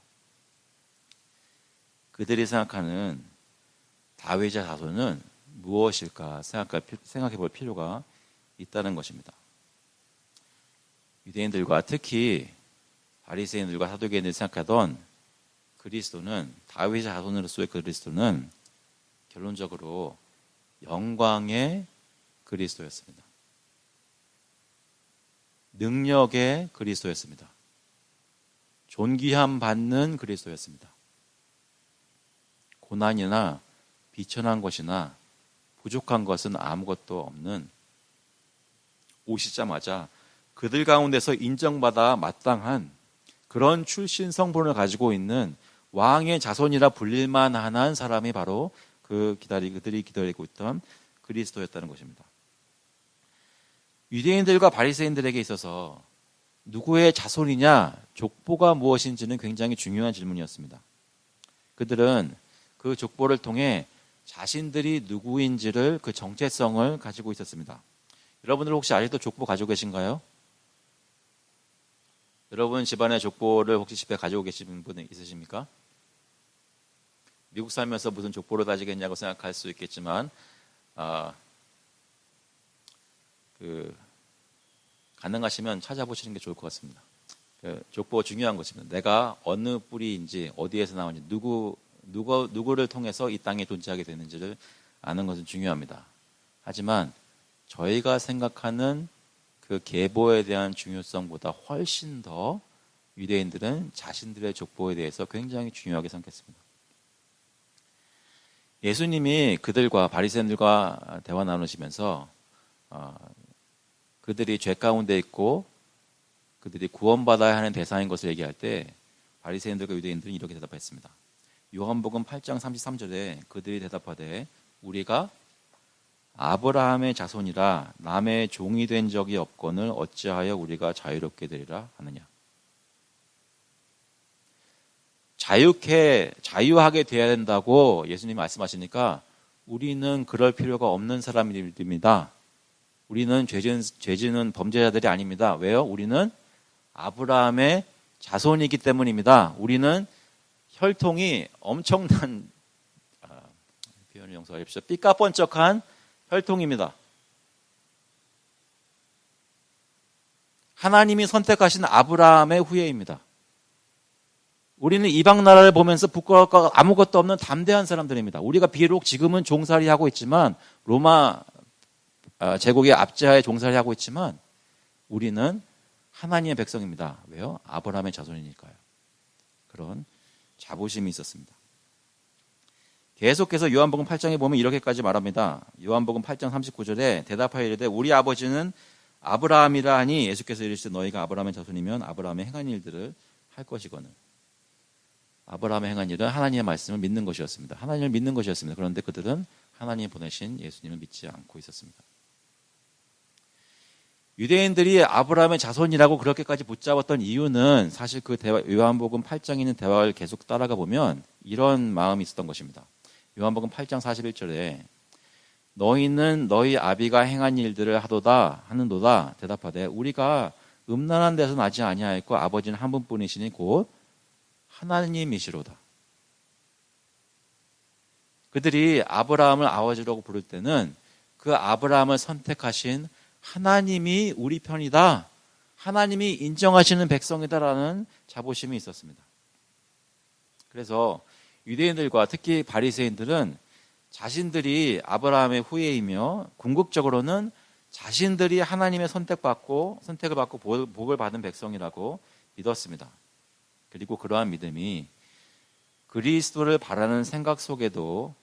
Speaker 1: 그들이 생각하는 다윗의 자손은 무엇일까 생각해 볼 필요가 있다는 것입니다. 유대인들과 특히 바리새인들과 사두개인들이 생각하던 그리스도는, 다윗의 자손으로서의 그리스도는 결론적으로 영광의 그리스도였습니다. 능력의 그리스도였습니다. 존귀함 받는 그리스도였습니다. 고난이나 비천한 것이나 부족한 것은 아무것도 없는, 오시자마자 그들 가운데서 인정받아 마땅한 그런 출신 성분을 가지고 있는 왕의 자손이라 불릴만 한 사람이 바로 그들이 기다리고 있던 그리스도였다는 것입니다. 유대인들과 바리새인들에게 있어서 누구의 자손이냐, 족보가 무엇인지는 굉장히 중요한 질문이었습니다. 그들은 그 족보를 통해 자신들이 누구인지를, 그 정체성을 가지고 있었습니다. 여러분들 혹시 아직도 족보 가지고 계신가요? 여러분 집안의 족보를 혹시 집에 가지고 계신 분 있으십니까? 미국 살면서 무슨 족보를 가지겠냐고 생각할 수 있겠지만 가능하시면 찾아보시는 게 좋을 것 같습니다. 족보 중요한 것입니다. 내가 어느 뿌리인지, 어디에서 나오는지, 누구를 통해서 이 땅에 존재하게 되는지를 아는 것은 중요합니다. 하지만 저희가 생각하는 그 계보에 대한 중요성보다 훨씬 더 유대인들은 자신들의 족보에 대해서 굉장히 중요하게 생각했습니다. 예수님이 그들과 바리새인들과 대화 나누시면서 그들이 죄 가운데 있고 그들이 구원받아야 하는 대상인 것을 얘기할 때 바리새인들과 유대인들은 이렇게 대답했습니다. 요한복음 8장 33절에 그들이 대답하되 우리가 아브라함의 자손이라 남의 종이 된 적이 없거늘 어찌하여 우리가 자유롭게 되리라 하느냐. 자유하게 되어야 된다고 예수님이 말씀하시니까 우리는 그럴 필요가 없는 사람입니다. 우리는 죄지는 범죄자들이 아닙니다. 왜요? 우리는 아브라함의 자손이기 때문입니다. 우리는 혈통이 엄청난 표현을 용서해 주십시오. 삐까뻔쩍한 혈통입니다. 하나님이 선택하신 아브라함의 후예입니다. 우리는 이방 나라를 보면서 부끄러울 거 아무것도 없는 담대한 사람들입니다. 우리가 비록 지금은 종살이하고 있지만 로마 제국의 압제하에 종살이하고 있지만 우리는 하나님의 백성입니다. 왜요? 아브라함의 자손이니까요. 그런 자부심이 있었습니다. 계속해서 요한복음 8장에 보면 이렇게까지 말합니다. 요한복음 8장 39절에 대답하여 이르되 우리 아버지는 아브라함이라 하니 예수께서 이르시되 너희가 아브라함의 자손이면 아브라함의 행한 일들을 할 것이거늘. 아브라함의 행한 일은 하나님의 말씀을 믿는 것이었습니다. 하나님을 믿는 것이었습니다. 그런데 그들은 하나님이 보내신 예수님을 믿지 않고 있었습니다. 유대인들이 아브라함의 자손이라고 그렇게까지 붙잡았던 이유는 사실 그 요한복음 8장에 있는 대화를 계속 따라가 보면 이런 마음이 있었던 것입니다. 요한복음 8장 41절에 너희는 너희 아비가 행한 일들을 하는도다 대답하되 우리가 음란한 데서 나지 아니하였고 아버지는 한 분뿐이시니 곧 하나님이시로다. 그들이 아브라함을 아버지라고 부를 때는 그 아브라함을 선택하신 하나님이 우리 편이다. 하나님이 인정하시는 백성이다라는 자부심이 있었습니다. 그래서 유대인들과 특히 바리새인들은 자신들이 아브라함의 후예이며 궁극적으로는 자신들이 하나님의 선택을 받고 복을 받은 백성이라고 믿었습니다. 그리고 그러한 믿음이 그리스도를 바라는 생각 속에도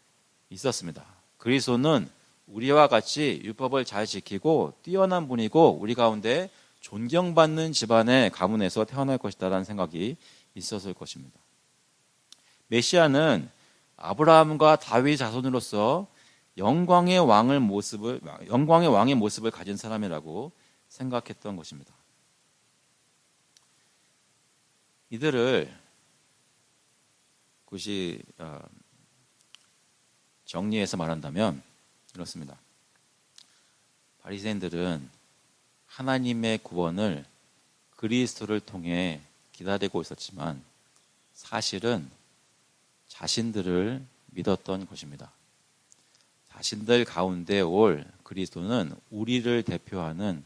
Speaker 1: 있었습니다. 그리스도는 우리와 같이 율법을 잘 지키고 뛰어난 분이고 우리 가운데 존경받는 집안의 가문에서 태어날 것이다라는 생각이 있었을 것입니다. 메시아는 아브라함과 다윗 자손으로서 영광의 왕의 모습을 가진 사람이라고 생각했던 것입니다. 이들을 굳이 정리해서 말한다면 이렇습니다. 바리새인들은 하나님의 구원을 그리스도를 통해 기다리고 있었지만 사실은 자신들을 믿었던 것입니다. 자신들 가운데 올 그리스도는 우리를 대표하는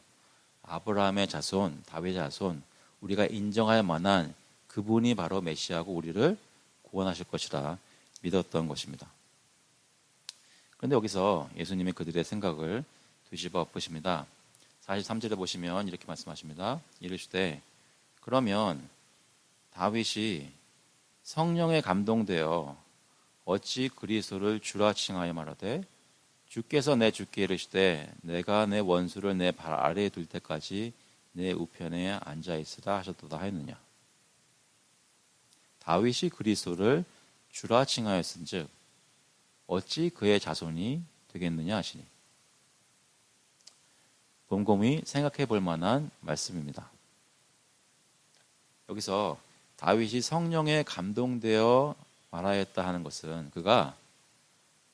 Speaker 1: 아브라함의 자손, 다윗의 자손, 우리가 인정할 만한 그분이 바로 메시아고 우리를 구원하실 것이라 믿었던 것입니다. 그런데 여기서 예수님이 그들의 생각을 뒤집어 엎으십니다. 43절에 보시면 이렇게 말씀하십니다. 이르시되 그러면 다윗이 성령에 감동되어 어찌 그리스도를 주라 칭하여 말하되 주께서 내 주께 이르시되 내가 내 원수를 내 발 아래에 둘 때까지 내 우편에 앉아 있으라 하셨도다 하였느냐. 다윗이 그리스도를 주라 칭하였은즉 어찌 그의 자손이 되겠느냐 하시니. 곰곰이 생각해 볼 만한 말씀입니다. 여기서 다윗이 성령에 감동되어 말하였다 하는 것은 그가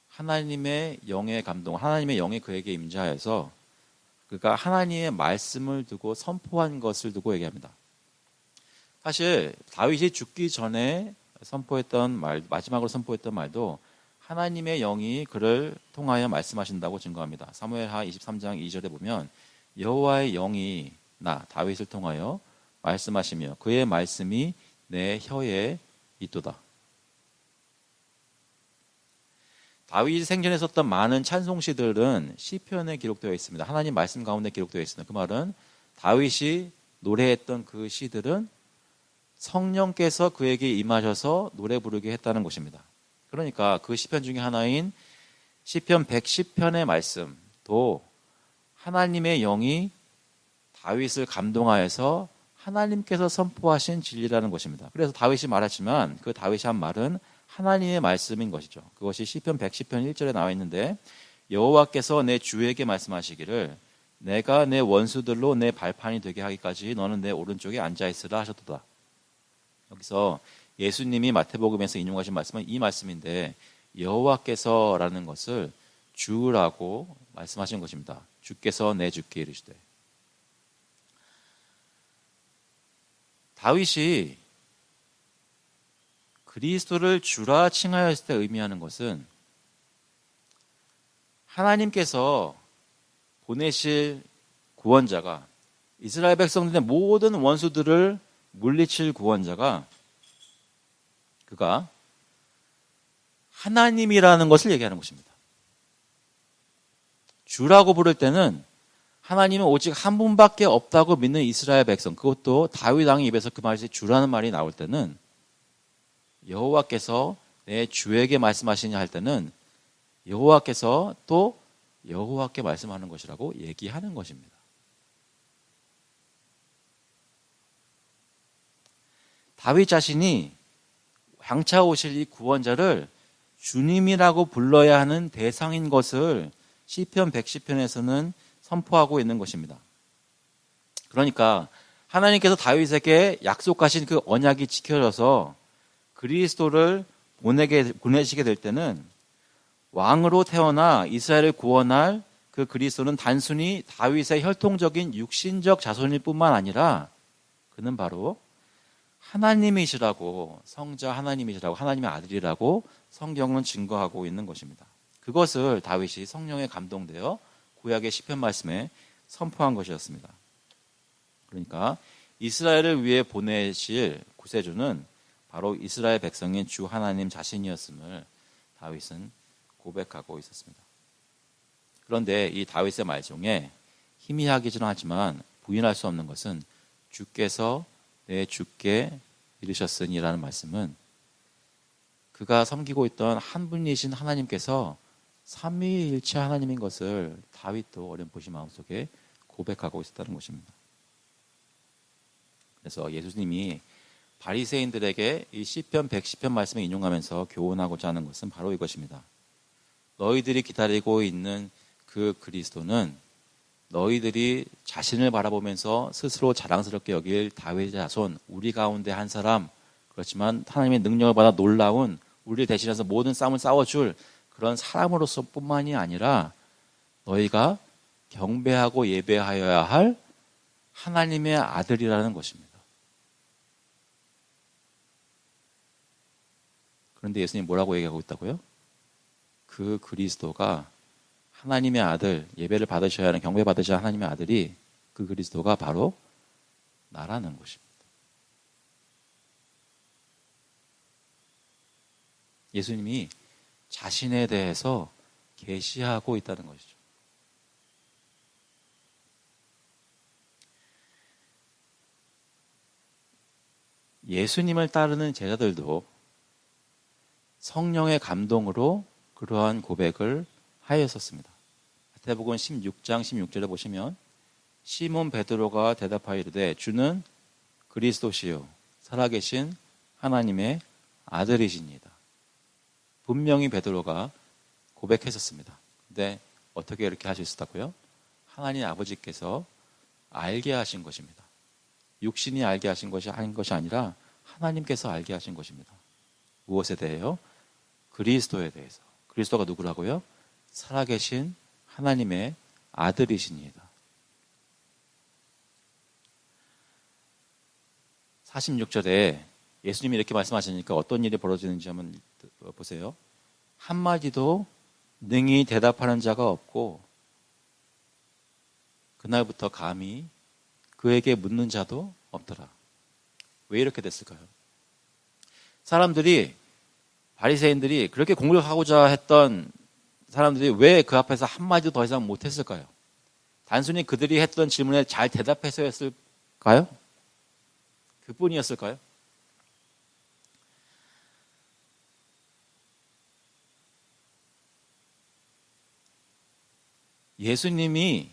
Speaker 1: 하나님의 영의 감동, 하나님의 영이 그에게 임재하여서 그가 하나님의 말씀을 두고 선포한 것을 두고 얘기합니다. 사실 다윗이 죽기 전에 마지막으로 선포했던 말도 하나님의 영이 그를 통하여 말씀하신다고 증거합니다. 사무엘하 23장 2절에 보면 여호와의 영이 나 다윗을 통하여 말씀하시며 그의 말씀이 내 혀에 있도다. 다윗이 생전에 썼던 많은 찬송시들은 시편에 기록되어 있습니다. 하나님 말씀 가운데 기록되어 있습니다. 그 말은 다윗이 노래했던 그 시들은 성령께서 그에게 임하셔서 노래 부르게 했다는 것입니다. 그러니까 그 시편 중에 하나인 시편 110편의 말씀도 하나님의 영이 다윗을 감동하여서 하나님께서 선포하신 진리라는 것입니다. 그래서 다윗이 말했지만 그 다윗이 한 말은 하나님의 말씀인 것이죠. 그것이 시편 110편 1절에 나와 있는데 여호와께서 내 주에게 말씀하시기를 내가 내 원수들로 내 발판이 되게 하기까지 너는 내 오른쪽에 앉아있으라 하셨도다. 여기서 예수님이 마태복음에서 인용하신 말씀은 이 말씀인데 여호와께서라는 것을 주라고 말씀하신 것입니다. 주께서 내 주께 이르시되. 다윗이 그리스도를 주라 칭하였을 때 의미하는 것은 하나님께서 보내실 구원자가 이스라엘 백성들의 모든 원수들을 물리칠 구원자가 그가 하나님이라는 것을 얘기하는 것입니다. 주라고 부를 때는 하나님은 오직 한 분밖에 없다고 믿는 이스라엘 백성, 그것도 다윗 왕의 입에서 그 말이 주라는 말이 나올 때는 여호와께서 내 주에게 말씀하시냐 할 때는 여호와께서 또 여호와께 말씀하는 것이라고 얘기하는 것입니다. 다윗 자신이 향차 오실 이 구원자를 주님이라고 불러야 하는 대상인 것을 시편 110편에서는 선포하고 있는 것입니다. 그러니까 하나님께서 다윗에게 약속하신 그 언약이 지켜져서 그리스도를 보내시게 될 때는 왕으로 태어나 이스라엘을 구원할 그 그리스도는 단순히 다윗의 혈통적인 육신적 자손일 뿐만 아니라 그는 바로 하나님이시라고, 성자 하나님이시라고, 하나님의 아들이라고 성경은 증거하고 있는 것입니다. 그것을 다윗이 성령에 감동되어 구약의 시편 말씀에 선포한 것이었습니다. 그러니까 이스라엘을 위해 보내실 구세주는 바로 이스라엘 백성인 주 하나님 자신이었음을 다윗은 고백하고 있었습니다. 그런데 이 다윗의 말 중에 희미하기는 하지만 부인할 수 없는 것은 주께서 내 주께 이르셨으니라는 말씀은 그가 섬기고 있던 한 분이신 하나님께서 삼위일체 하나님인 것을 다윗도 어렴풋이 마음속에 고백하고 있었다는 것입니다. 그래서 예수님이 바리새인들에게 이 시편 110편 말씀을 인용하면서 교훈하고자 하는 것은 바로 이것입니다. 너희들이 기다리고 있는 그 그리스도는 너희들이 자신을 바라보면서 스스로 자랑스럽게 여길 다윗의 자손, 우리 가운데 한 사람, 그렇지만 하나님의 능력을 받아 놀라운 우리를 대신해서 모든 싸움을 싸워줄 그런 사람으로서 뿐만이 아니라 너희가 경배하고 예배하여야 할 하나님의 아들이라는 것입니다. 그런데 예수님 뭐라고 얘기하고 있다고요? 그 그리스도가 하나님의 아들, 예배를 받으셔야 하는, 경배 받으셔야 하는 하나님의 아들이 그 그리스도가 바로 나라는 것입니다. 예수님이 자신에 대해서 계시하고 있다는 것이죠. 예수님을 따르는 제자들도 성령의 감동으로 그러한 고백을 하였었습니다. 마태복음 16장 16절에 보시면 시몬 베드로가 대답하여 이르되 주는 그리스도시요 살아계신 하나님의 아들이시니이다. 분명히 베드로가 고백했었습니다. 근데 어떻게 이렇게 할 수 있었다고요? 하나님 아버지께서 알게 하신 것입니다. 육신이 알게 하신 것이 아니라 하나님께서 알게 하신 것입니다. 무엇에 대해요? 그리스도에 대해서. 그리스도가 누구라고요? 살아계신 하나님의 아들이시니이다. 46절에 예수님이 이렇게 말씀하시니까 어떤 일이 벌어지는지 한번 보세요. 한마디도 능히 대답하는 자가 없고 그날부터 감히 그에게 묻는 자도 없더라. 왜 이렇게 됐을까요? 사람들이, 바리새인들이 그렇게 공격하고자 했던 사람들이 왜 그 앞에서 한마디도 더 이상 못했을까요? 단순히 그들이 했던 질문에 잘 대답해서였을까요? 그뿐이었을까요? 예수님이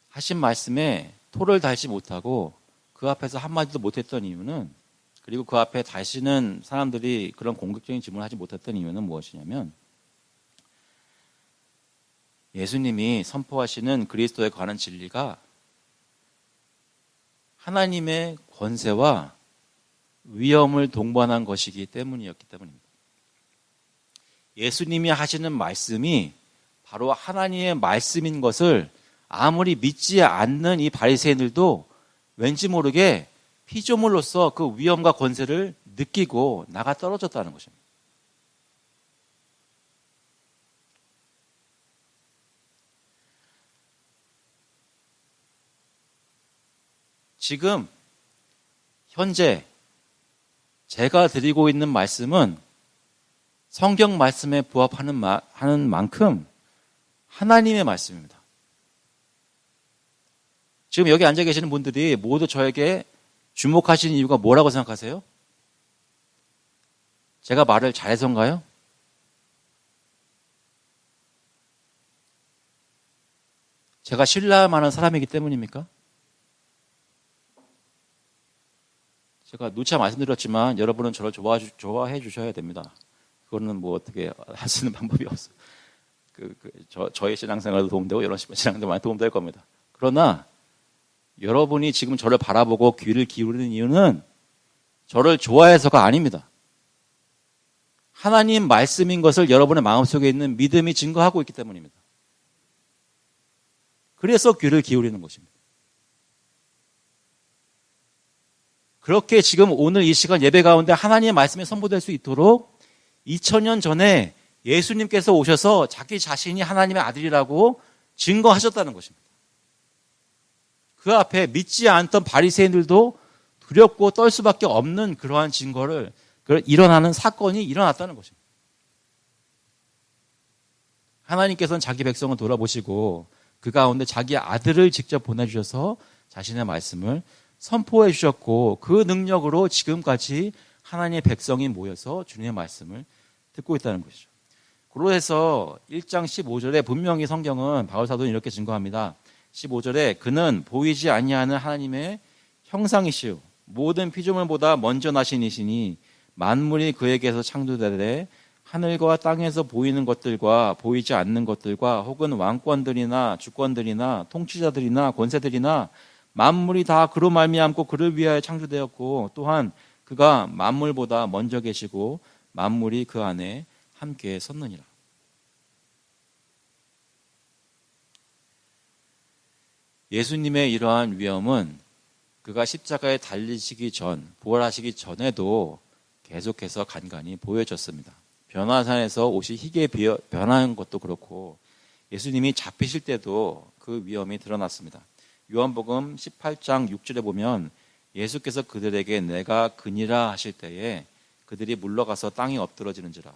Speaker 1: 하신 말씀에 토를 달지 못하고 그 앞에서 한마디도 못했던 이유는, 그리고 그 앞에 다시는 사람들이 그런 공격적인 질문을 하지 못했던 이유는 무엇이냐면, 예수님이 선포하시는 그리스도에 관한 진리가 하나님의 권세와 위엄을 동반한 것이기 때문이었기 때문입니다. 예수님이 하시는 말씀이 바로 하나님의 말씀인 것을 아무리 믿지 않는 이 바리새인들도 왠지 모르게 피조물로서 그 위엄과 권세를 느끼고 나가 떨어졌다는 것입니다. 지금 현재 제가 드리고 있는 말씀은 성경 말씀에 부합하는 만큼 하나님의 말씀입니다. 지금 여기 앉아 계시는 분들이 모두 저에게 주목하시는 이유가 뭐라고 생각하세요? 제가 말을 잘해서인가요? 제가 신뢰할 만한 사람이기 때문입니까? 제가 누차 말씀드렸지만 여러분은 저를 좋아해 주셔야 됩니다. 그거는 뭐 어떻게 할 수 있는 방법이 없어요. 저의 신앙생활도 도움되고 여러 신앙생활도 많이 도움될 겁니다. 그러나 여러분이 지금 저를 바라보고 귀를 기울이는 이유는 저를 좋아해서가 아닙니다. 하나님 말씀인 것을 여러분의 마음속에 있는 믿음이 증거하고 있기 때문입니다. 그래서 귀를 기울이는 것입니다. 그렇게 지금 오늘 이 시간 예배 가운데 하나님의 말씀이 선포될 수 있도록 2000년 전에 예수님께서 오셔서 자기 자신이 하나님의 아들이라고 증거하셨다는 것입니다. 그 앞에 믿지 않던 바리새인들도 두렵고 떨 수밖에 없는 그러한 증거를 일어나는 사건이 일어났다는 것입니다. 하나님께서는 자기 백성을 돌아보시고 그 가운데 자기 아들을 직접 보내주셔서 자신의 말씀을 선포해 주셨고 그 능력으로 지금까지 하나님의 백성이 모여서 주님의 말씀을 듣고 있다는 것이죠. 고로에서 1장 15절에 분명히 성경은 바울사도는 이렇게 증거합니다. 15절에 그는 보이지 아니하는 하나님의 형상이시오 모든 피조물보다 먼저 나신 이시니 만물이 그에게서 창조되되 하늘과 땅에서 보이는 것들과 보이지 않는 것들과 혹은 왕권들이나 주권들이나 통치자들이나 권세들이나 만물이 다 그로 말미암고 그를 위하여 창조되었고 또한 그가 만물보다 먼저 계시고 만물이 그 안에 함께 섰느니라. 예수님의 이러한 위엄은 그가 십자가에 달리시기 전, 부활하시기 전에도 계속해서 간간히 보여졌습니다. 변화산에서 옷이 희게 변한 것도 그렇고 예수님이 잡히실 때도 그 위엄이 드러났습니다. 요한복음 18장 6절에 보면 예수께서 그들에게 내가 그니라 하실 때에 그들이 물러가서 땅에 엎드러지는지라.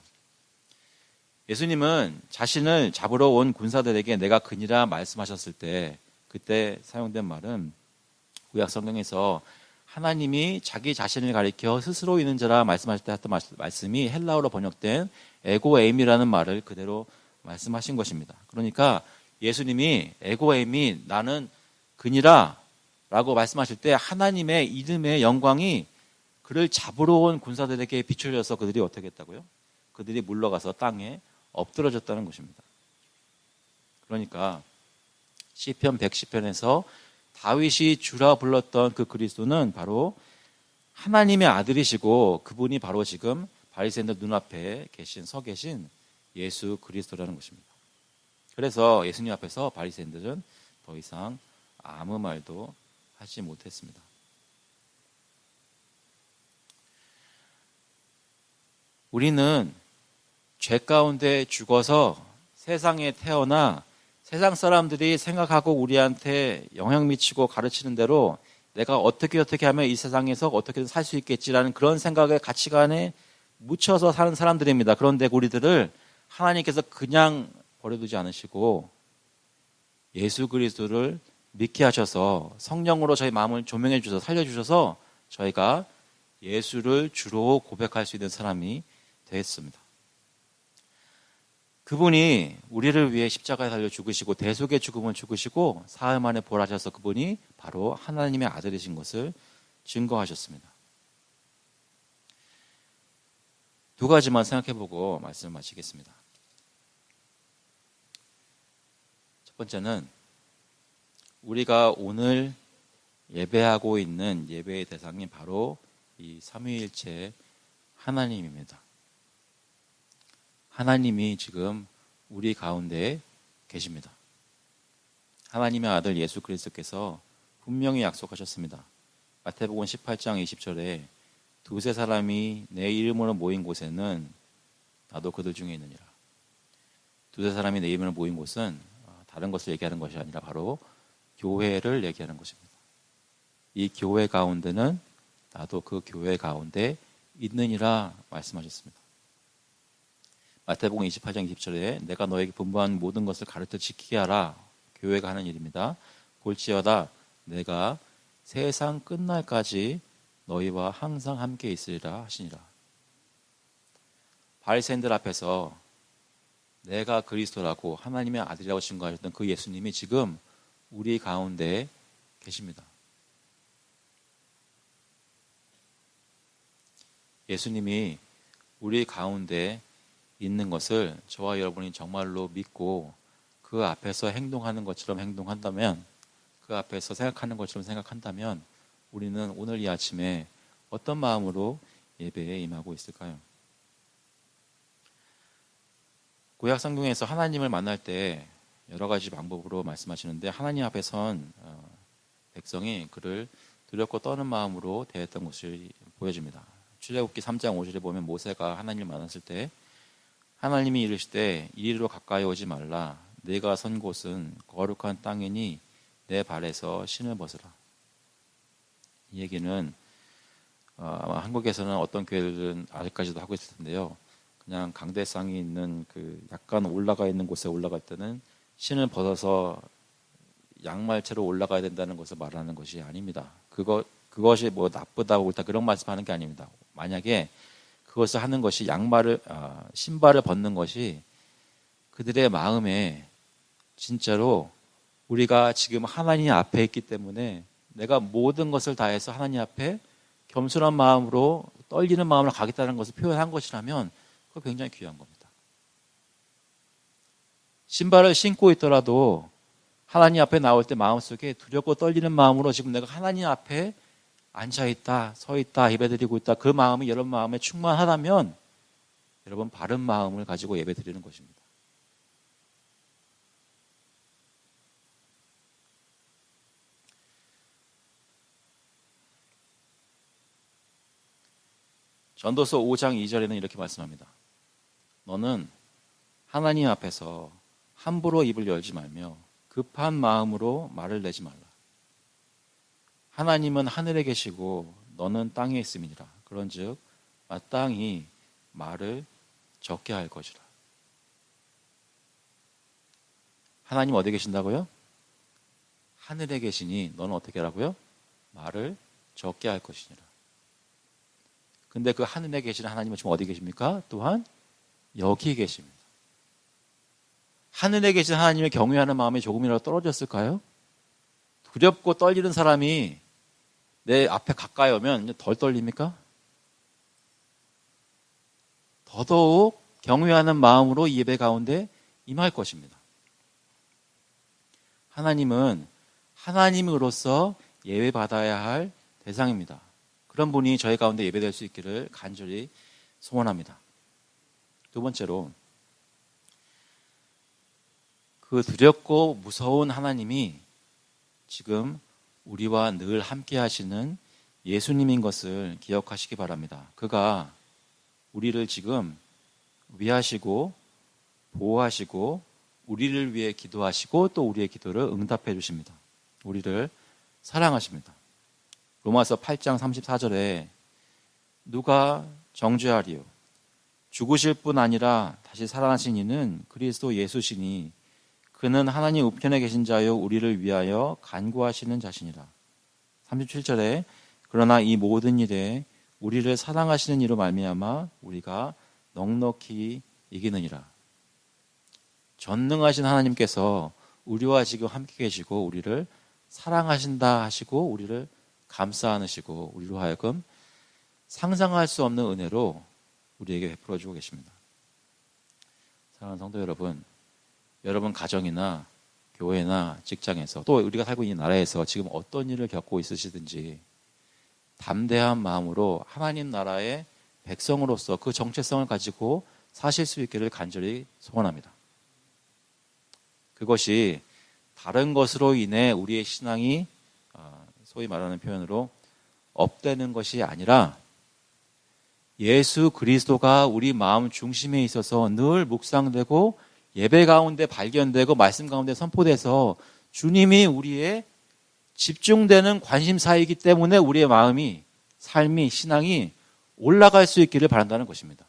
Speaker 1: 예수님은 자신을 잡으러 온 군사들에게 내가 그니라 말씀하셨을 때 그때 사용된 말은 구약 성경에서 하나님이 자기 자신을 가리켜 스스로 있는 자라 말씀하실 때 했던 말씀이 헬라어로 번역된 에고에임이라는 말을 그대로 말씀하신 것입니다. 그러니까 예수님이 에고에임이 나는 그니라 라고 말씀하실 때 하나님의 이름의 영광이 그를 잡으러 온 군사들에게 비춰져서 그들이 어떻게 했다고요? 그들이 물러가서 땅에 엎드러졌다는 것입니다. 그러니까 시편 110편에서 다윗이 주라 불렀던 그 그리스도는 바로 하나님의 아들이시고 그분이 바로 지금 바리새인들 눈앞에 서 계신 예수 그리스도라는 것입니다. 그래서 예수님 앞에서 바리새인들은 더 이상 아무 말도 하지 못했습니다. 우리는 죄 가운데 죽어서 세상에 태어나 세상 사람들이 생각하고 우리한테 영향 미치고 가르치는 대로 내가 어떻게 하면 이 세상에서 어떻게든 살 수 있겠지라는 그런 생각의 가치관에 묻혀서 사는 사람들입니다. 그런데 우리들을 하나님께서 그냥 버려두지 않으시고 예수 그리스도를 믿게 하셔서 성령으로 저희 마음을 조명해 주셔서 살려주셔서 저희가 예수를 주로 고백할 수 있는 사람이 되었습니다. 그분이 우리를 위해 십자가에 달려 죽으시고 대속의 죽음을 죽으시고 사흘 만에 부활하셔서 그분이 바로 하나님의 아들이신 것을 증거하셨습니다. 두 가지만 생각해보고 말씀을 마치겠습니다. 첫 번째는 우리가 오늘 예배하고 있는 예배의 대상이 바로 이 삼위일체 하나님입니다. 하나님이 지금 우리 가운데 계십니다. 하나님의 아들 예수 그리스도께서 분명히 약속하셨습니다. 마태복음 18장 20절에 두세 사람이 내 이름으로 모인 곳에는 나도 그들 중에 있느니라. 두세 사람이 내 이름으로 모인 곳은 다른 것을 얘기하는 것이 아니라 바로 교회를 얘기하는 것입니다. 이 교회 가운데는 나도 그 교회 가운데 있느니라 말씀하셨습니다. 마태복음 28장 20절에 내가 너에게 분부한 모든 것을 가르쳐 지키게 하라. 교회가 하는 일입니다. 볼지어다 내가 세상 끝날까지 너희와 항상 함께 있으리라 하시니라. 바리새인들 앞에서 내가 그리스도라고 하나님의 아들이라고 증거하셨던 그 예수님이 지금 우리 가운데 계십니다. 예수님이 우리 가운데 있는 것을 저와 여러분이 정말로 믿고 그 앞에서 행동하는 것처럼 행동한다면, 그 앞에서 생각하는 것처럼 생각한다면 우리는 오늘 이 아침에 어떤 마음으로 예배에 임하고 있을까요? 구약 성경에서 하나님을 만날 때 여러 가지 방법으로 말씀하시는데 하나님 앞에 선 백성이 그를 두렵고 떠는 마음으로 대했던 것을 보여줍니다. 출애굽기 3장 5절에 보면 모세가 하나님을 만났을 때 하나님이 이르시되 이리로 가까이 오지 말라. 내가 선 곳은 거룩한 땅이니 내 발에서 신을 벗으라. 이 얘기는 아마 한국에서는 어떤 교회들은 아직까지도 하고 있을 텐데요. 그냥 강대상이 있는 그 약간 올라가 있는 곳에 올라갈 때는 신을 벗어서 양말채로 올라가야 된다는 것을 말하는 것이 아닙니다. 그것이 뭐 나쁘다고 옳다 그런 말씀하는 게 아닙니다. 만약에 그것을 하는 것이 신발을 벗는 것이 그들의 마음에 진짜로 우리가 지금 하나님 앞에 있기 때문에 내가 모든 것을 다해서 하나님 앞에 겸손한 마음으로 떨리는 마음으로 가겠다는 것을 표현한 것이라면 그거 굉장히 귀한 겁니다. 신발을 신고 있더라도 하나님 앞에 나올 때 마음속에 두렵고 떨리는 마음으로 지금 내가 하나님 앞에 앉아있다, 서있다, 예배드리고 있다, 그 마음이 여러분 마음에 충만하다면 여러분 바른 마음을 가지고 예배드리는 것입니다. 전도서 5장 2절에는 이렇게 말씀합니다. 너는 하나님 앞에서 함부로 입을 열지 말며 급한 마음으로 말을 내지 말라. 하나님은 하늘에 계시고 너는 땅에 있음이니라. 그런즉 마땅히 말을 적게 할 것이라. 하나님 어디 계신다고요? 하늘에 계시니 너는 어떻게 하라고요? 말을 적게 할 것이니라. 근데 그 하늘에 계시는 하나님은 지금 어디 계십니까? 또한 여기 계십니다. 하늘에 계신 하나님을 경외하는 마음이 조금이라도 떨어졌을까요? 두렵고 떨리는 사람이 내 앞에 가까이 오면 덜 떨립니까? 더더욱 경외하는 마음으로 예배 가운데 임할 것입니다. 하나님은 하나님으로서 예배받아야 할 대상입니다. 그런 분이 저희 가운데 예배될 수 있기를 간절히 소원합니다. 두 번째로 그 두렵고 무서운 하나님이 지금 우리와 늘 함께 하시는 예수님인 것을 기억하시기 바랍니다. 그가 우리를 지금 위하시고 보호하시고 우리를 위해 기도하시고 또 우리의 기도를 응답해 주십니다. 우리를 사랑하십니다. 로마서 8장 34절에 누가 정죄하리요? 죽으실 뿐 아니라 다시 살아나신 이는 그리스도 예수시니 그는 하나님 우편에 계신 자요 우리를 위하여 간구하시는 자신이라. 37절에 그러나 이 모든 일에 우리를 사랑하시는 이로 말미암아 우리가 넉넉히 이기느니라. 전능하신 하나님께서 우리와 지금 함께 계시고 우리를 사랑하신다 하시고 우리를 감싸 안으시고 우리로 하여금 상상할 수 없는 은혜로 우리에게 베풀어 주고 계십니다. 사랑하는 성도 여러분, 여러분 가정이나 교회나 직장에서 또 우리가 살고 있는 나라에서 지금 어떤 일을 겪고 있으시든지 담대한 마음으로 하나님 나라의 백성으로서 그 정체성을 가지고 사실 수 있기를 간절히 소원합니다. 그것이 다른 것으로 인해 우리의 신앙이 소위 말하는 표현으로 업되는 것이 아니라 예수 그리스도가 우리 마음 중심에 있어서 늘 묵상되고 예배 가운데 발견되고 말씀 가운데 선포돼서 주님이 우리의 집중되는 관심사이기 때문에 우리의 마음이, 삶이, 신앙이 올라갈 수 있기를 바란다는 것입니다.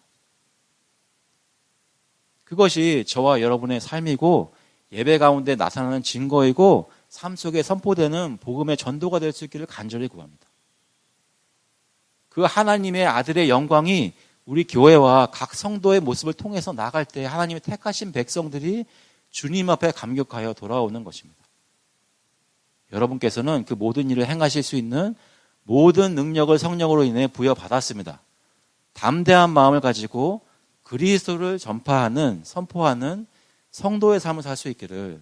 Speaker 1: 그것이 저와 여러분의 삶이고 예배 가운데 나타나는 증거이고 삶 속에 선포되는 복음의 전도가 될 수 있기를 간절히 구합니다. 그 하나님의 아들의 영광이 우리 교회와 각 성도의 모습을 통해서 나갈 때 하나님의 택하신 백성들이 주님 앞에 감격하여 돌아오는 것입니다. 여러분께서는 그 모든 일을 행하실 수 있는 모든 능력을 성령으로 인해 부여받았습니다. 담대한 마음을 가지고 그리스도를 전파하는, 선포하는 성도의 삶을 살 수 있기를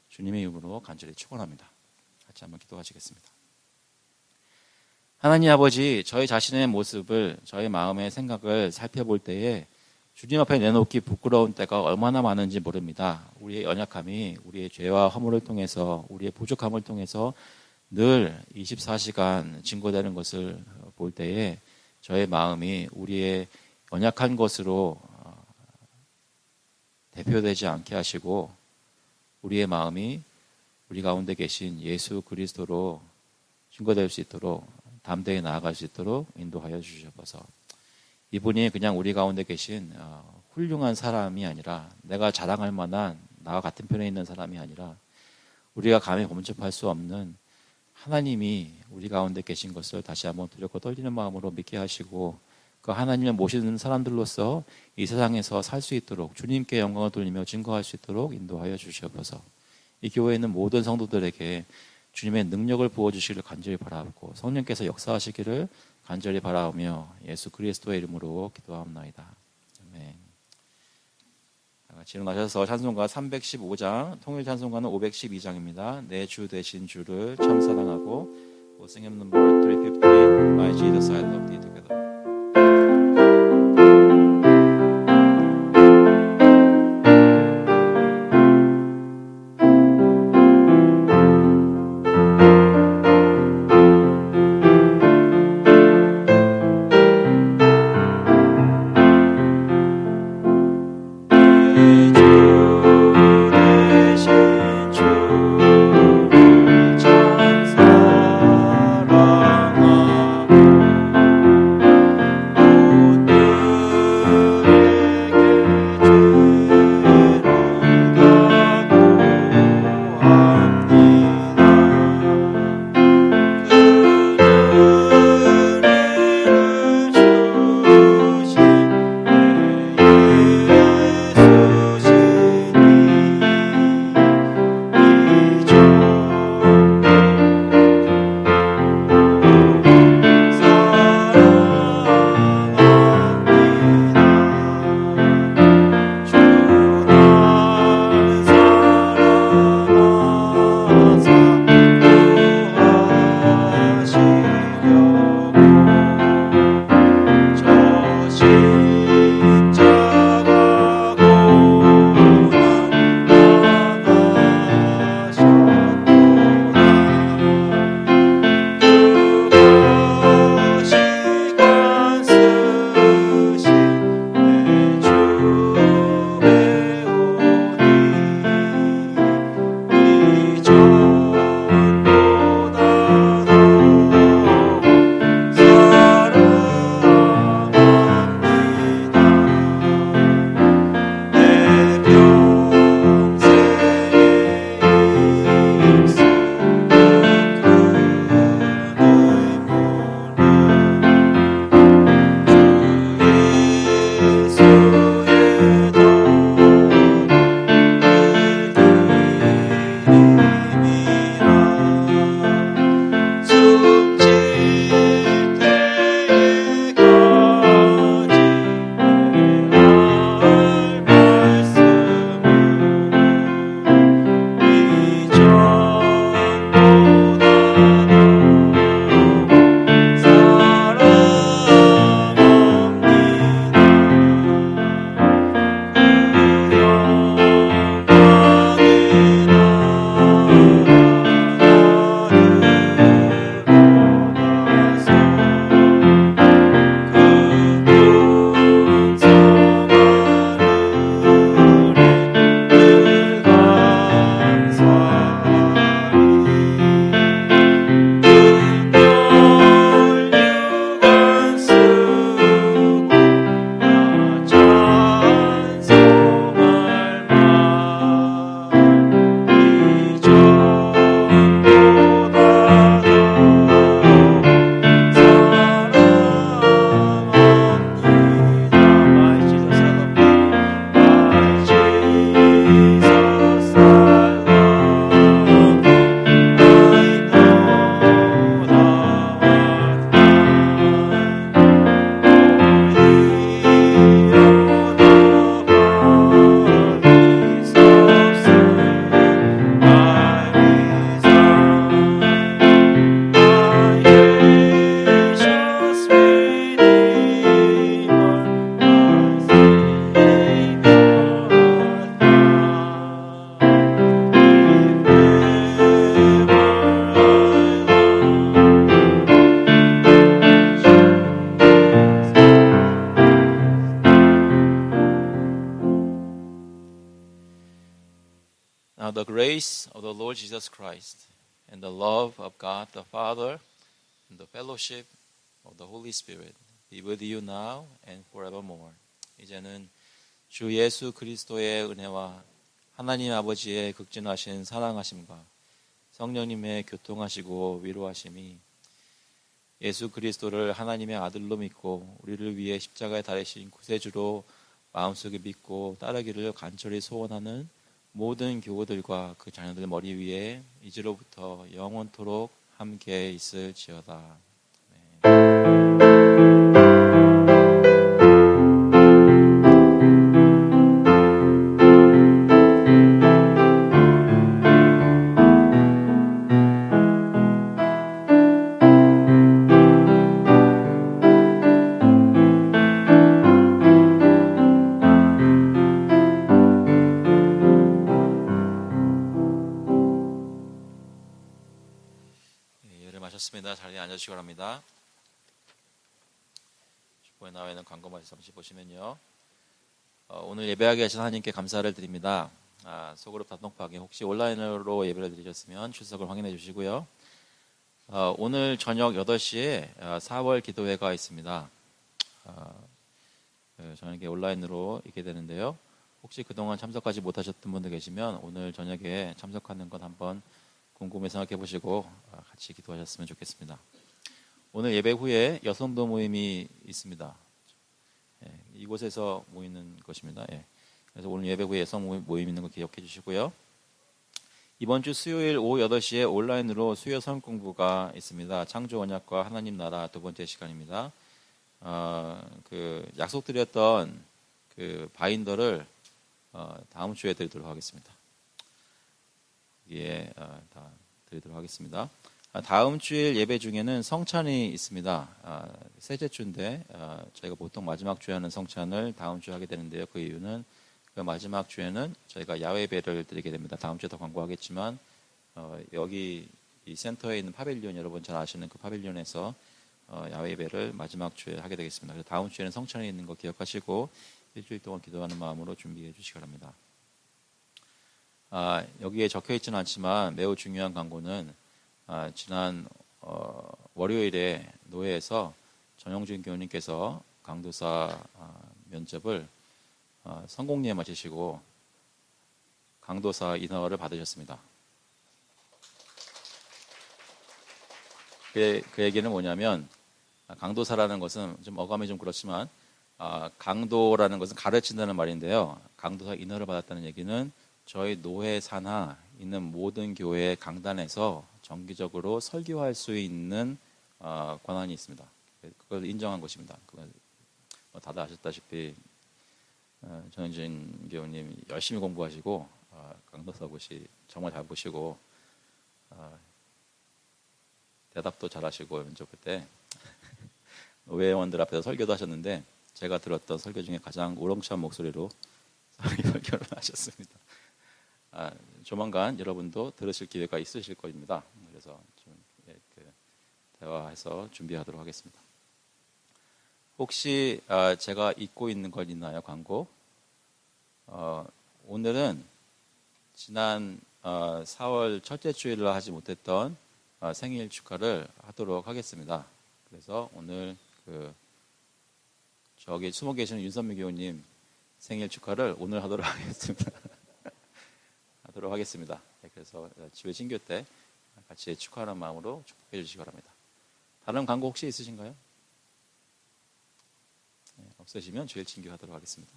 Speaker 1: 주님의 이름으로 간절히 축원합니다. 같이 한번 기도하시겠습니다. 하나님 아버지, 저희 자신의 모습을, 저희 마음의 생각을 살펴볼 때에 주님 앞에 내놓기 부끄러운 때가 얼마나 많은지 모릅니다. 우리의 연약함이 우리의 죄와 허물을 통해서, 우리의 부족함을 통해서 늘 24시간 증거되는 것을 볼 때에 저의 마음이 우리의 연약한 것으로 대표되지 않게 하시고 우리의 마음이 우리 가운데 계신 예수 그리스도로 증거될 수 있도록 담대히 나아갈 수 있도록 인도하여 주셔서 이분이 그냥 우리 가운데 계신 훌륭한 사람이 아니라 내가 자랑할 만한 나와 같은 편에 있는 사람이 아니라 우리가 감히 범접할 수 없는 하나님이 우리 가운데 계신 것을 다시 한번 두렵고 떨리는 마음으로 믿게 하시고 그 하나님을 모시는 사람들로서 이 세상에서 살 수 있도록 주님께 영광을 돌리며 증거할 수 있도록 인도하여 주시옵소서. 이 교회에 있는 모든 성도들에게 주님의 능력을 부어주시기를 간절히 바라고 성령께서 역사하시기를 간절히 바라오며 예수 그리스도의 이름으로 기도하옵나이다. 아멘. 같이 일어나셔서 찬송가 315장, 통일 찬송가는 512장입니다. 내 주 되신 주를 참 사랑하고 We'll sing hymn number 315, My Jesus, I love thee together. grace of the Lord Jesus Christ and the love of God the Father and the fellowship of the Holy Spirit be with you now and forevermore. 이제는 주 예수 그리스도의 은혜와 하나님 아버지의 극진하신 사랑하심과 성령님의 교통하시고 위로하심이 예수 그리스도를 하나님의 아들로 믿고 우리를 위해 십자가에 달리신 구세주로 마음속에 믿고 따르기를 간절히 소원하는 모든 교우들과 그 자녀들 머리 위에 이제로부터 영원토록 함께 있을지어다. 마셨습니다. 자리에 앉아주시기 바랍니다. 주보에 나와 있는 광고 말씀 잠시 보시면요. 오늘 예배하게 하신 하나님께 감사를 드립니다. 속으로 단독방에 혹시 온라인으로 예배를 드리셨으면 출석을 확인해 주시고요. 오늘 저녁 8시에 4월 기도회가 있습니다. 저녁에 온라인으로 있게 되는데요. 혹시 그동안 참석하지 못하셨던 분들 계시면 오늘 저녁에 참석하는 건 한번 곰곰이 생각해 보시고 같이 기도하셨으면 좋겠습니다. 오늘 예배 후에 여성도 모임이 있습니다. 이곳에서 모이는 것입니다. 그래서 오늘 예배 후에 여성 모임 있는 거 기억해 주시고요. 이번 주 수요일 오후 8시에 온라인으로 수요 성경 공부가 있습니다. 창조 언약과 하나님 나라 두 번째 시간입니다. 약속드렸던 그 바인더를 다음 주에 드리도록 하겠습니다. 다 드리도록 하겠습니다. 다음 주일 예배 중에는 성찬이 있습니다. 셋째 주인데 저희가 보통 마지막 주에 하는 성찬을 다음 주에 하게 되는데요. 그 이유는 그 마지막 주에는 저희가 야외 예배를 드리게 됩니다. 다음 주에 더 광고하겠지만 여기 이 센터에 있는 파빌리온, 여러분 잘 아시는 그 파빌리온에서 야외 예배를 마지막 주에 하게 되겠습니다. 그래서 다음 주에는 성찬이 있는 거 기억하시고 일주일 동안 기도하는 마음으로 준비해 주시기 바랍니다. 여기에 적혀 있지는 않지만 매우 중요한 광고는 지난 월요일에 노회에서 전영준 교우님께서 강도사 면접을 성공리에 마치시고 강도사 인허를 받으셨습니다. 그 얘기는 뭐냐면 강도사라는 것은 좀 어감이 좀 그렇지만 강도라는 것은 가르친다는 말인데요. 강도사 인허를 받았다는 얘기는 저희 노회 산하 있는 모든 교회 강단에서 정기적으로 설교할 수 있는 권한이 있습니다. 그걸 인정한 것입니다. 그건 다들 아셨다시피 전현진 교우님 열심히 공부하시고 강도사 고시 정말 잘 보시고 대답도 잘하시고 면접 때 노회원들 앞에서 설교도 하셨는데 제가 들었던 설교 중에 가장 우렁찬 목소리로 설교를 하셨습니다. 조만간 여러분도 들으실 기회가 있으실 겁니다. 그래서 좀 대화해서 준비하도록 하겠습니다. 혹시 제가 잊고 있는 건 있나요? 광고? 오늘은 지난 4월 첫째 주일을 하지 못했던 생일 축하를 하도록 하겠습니다. 그래서 오늘 저기 숨어 계시는 윤선미 교우님 생일 축하를 오늘 하도록 하겠습니다. 그래서 집에 신교 때 같이 축하하는 마음으로 축복해 주시기 바랍니다. 다른 광고 혹시 있으신가요? 없으시면 주일 친교하도록 하겠습니다.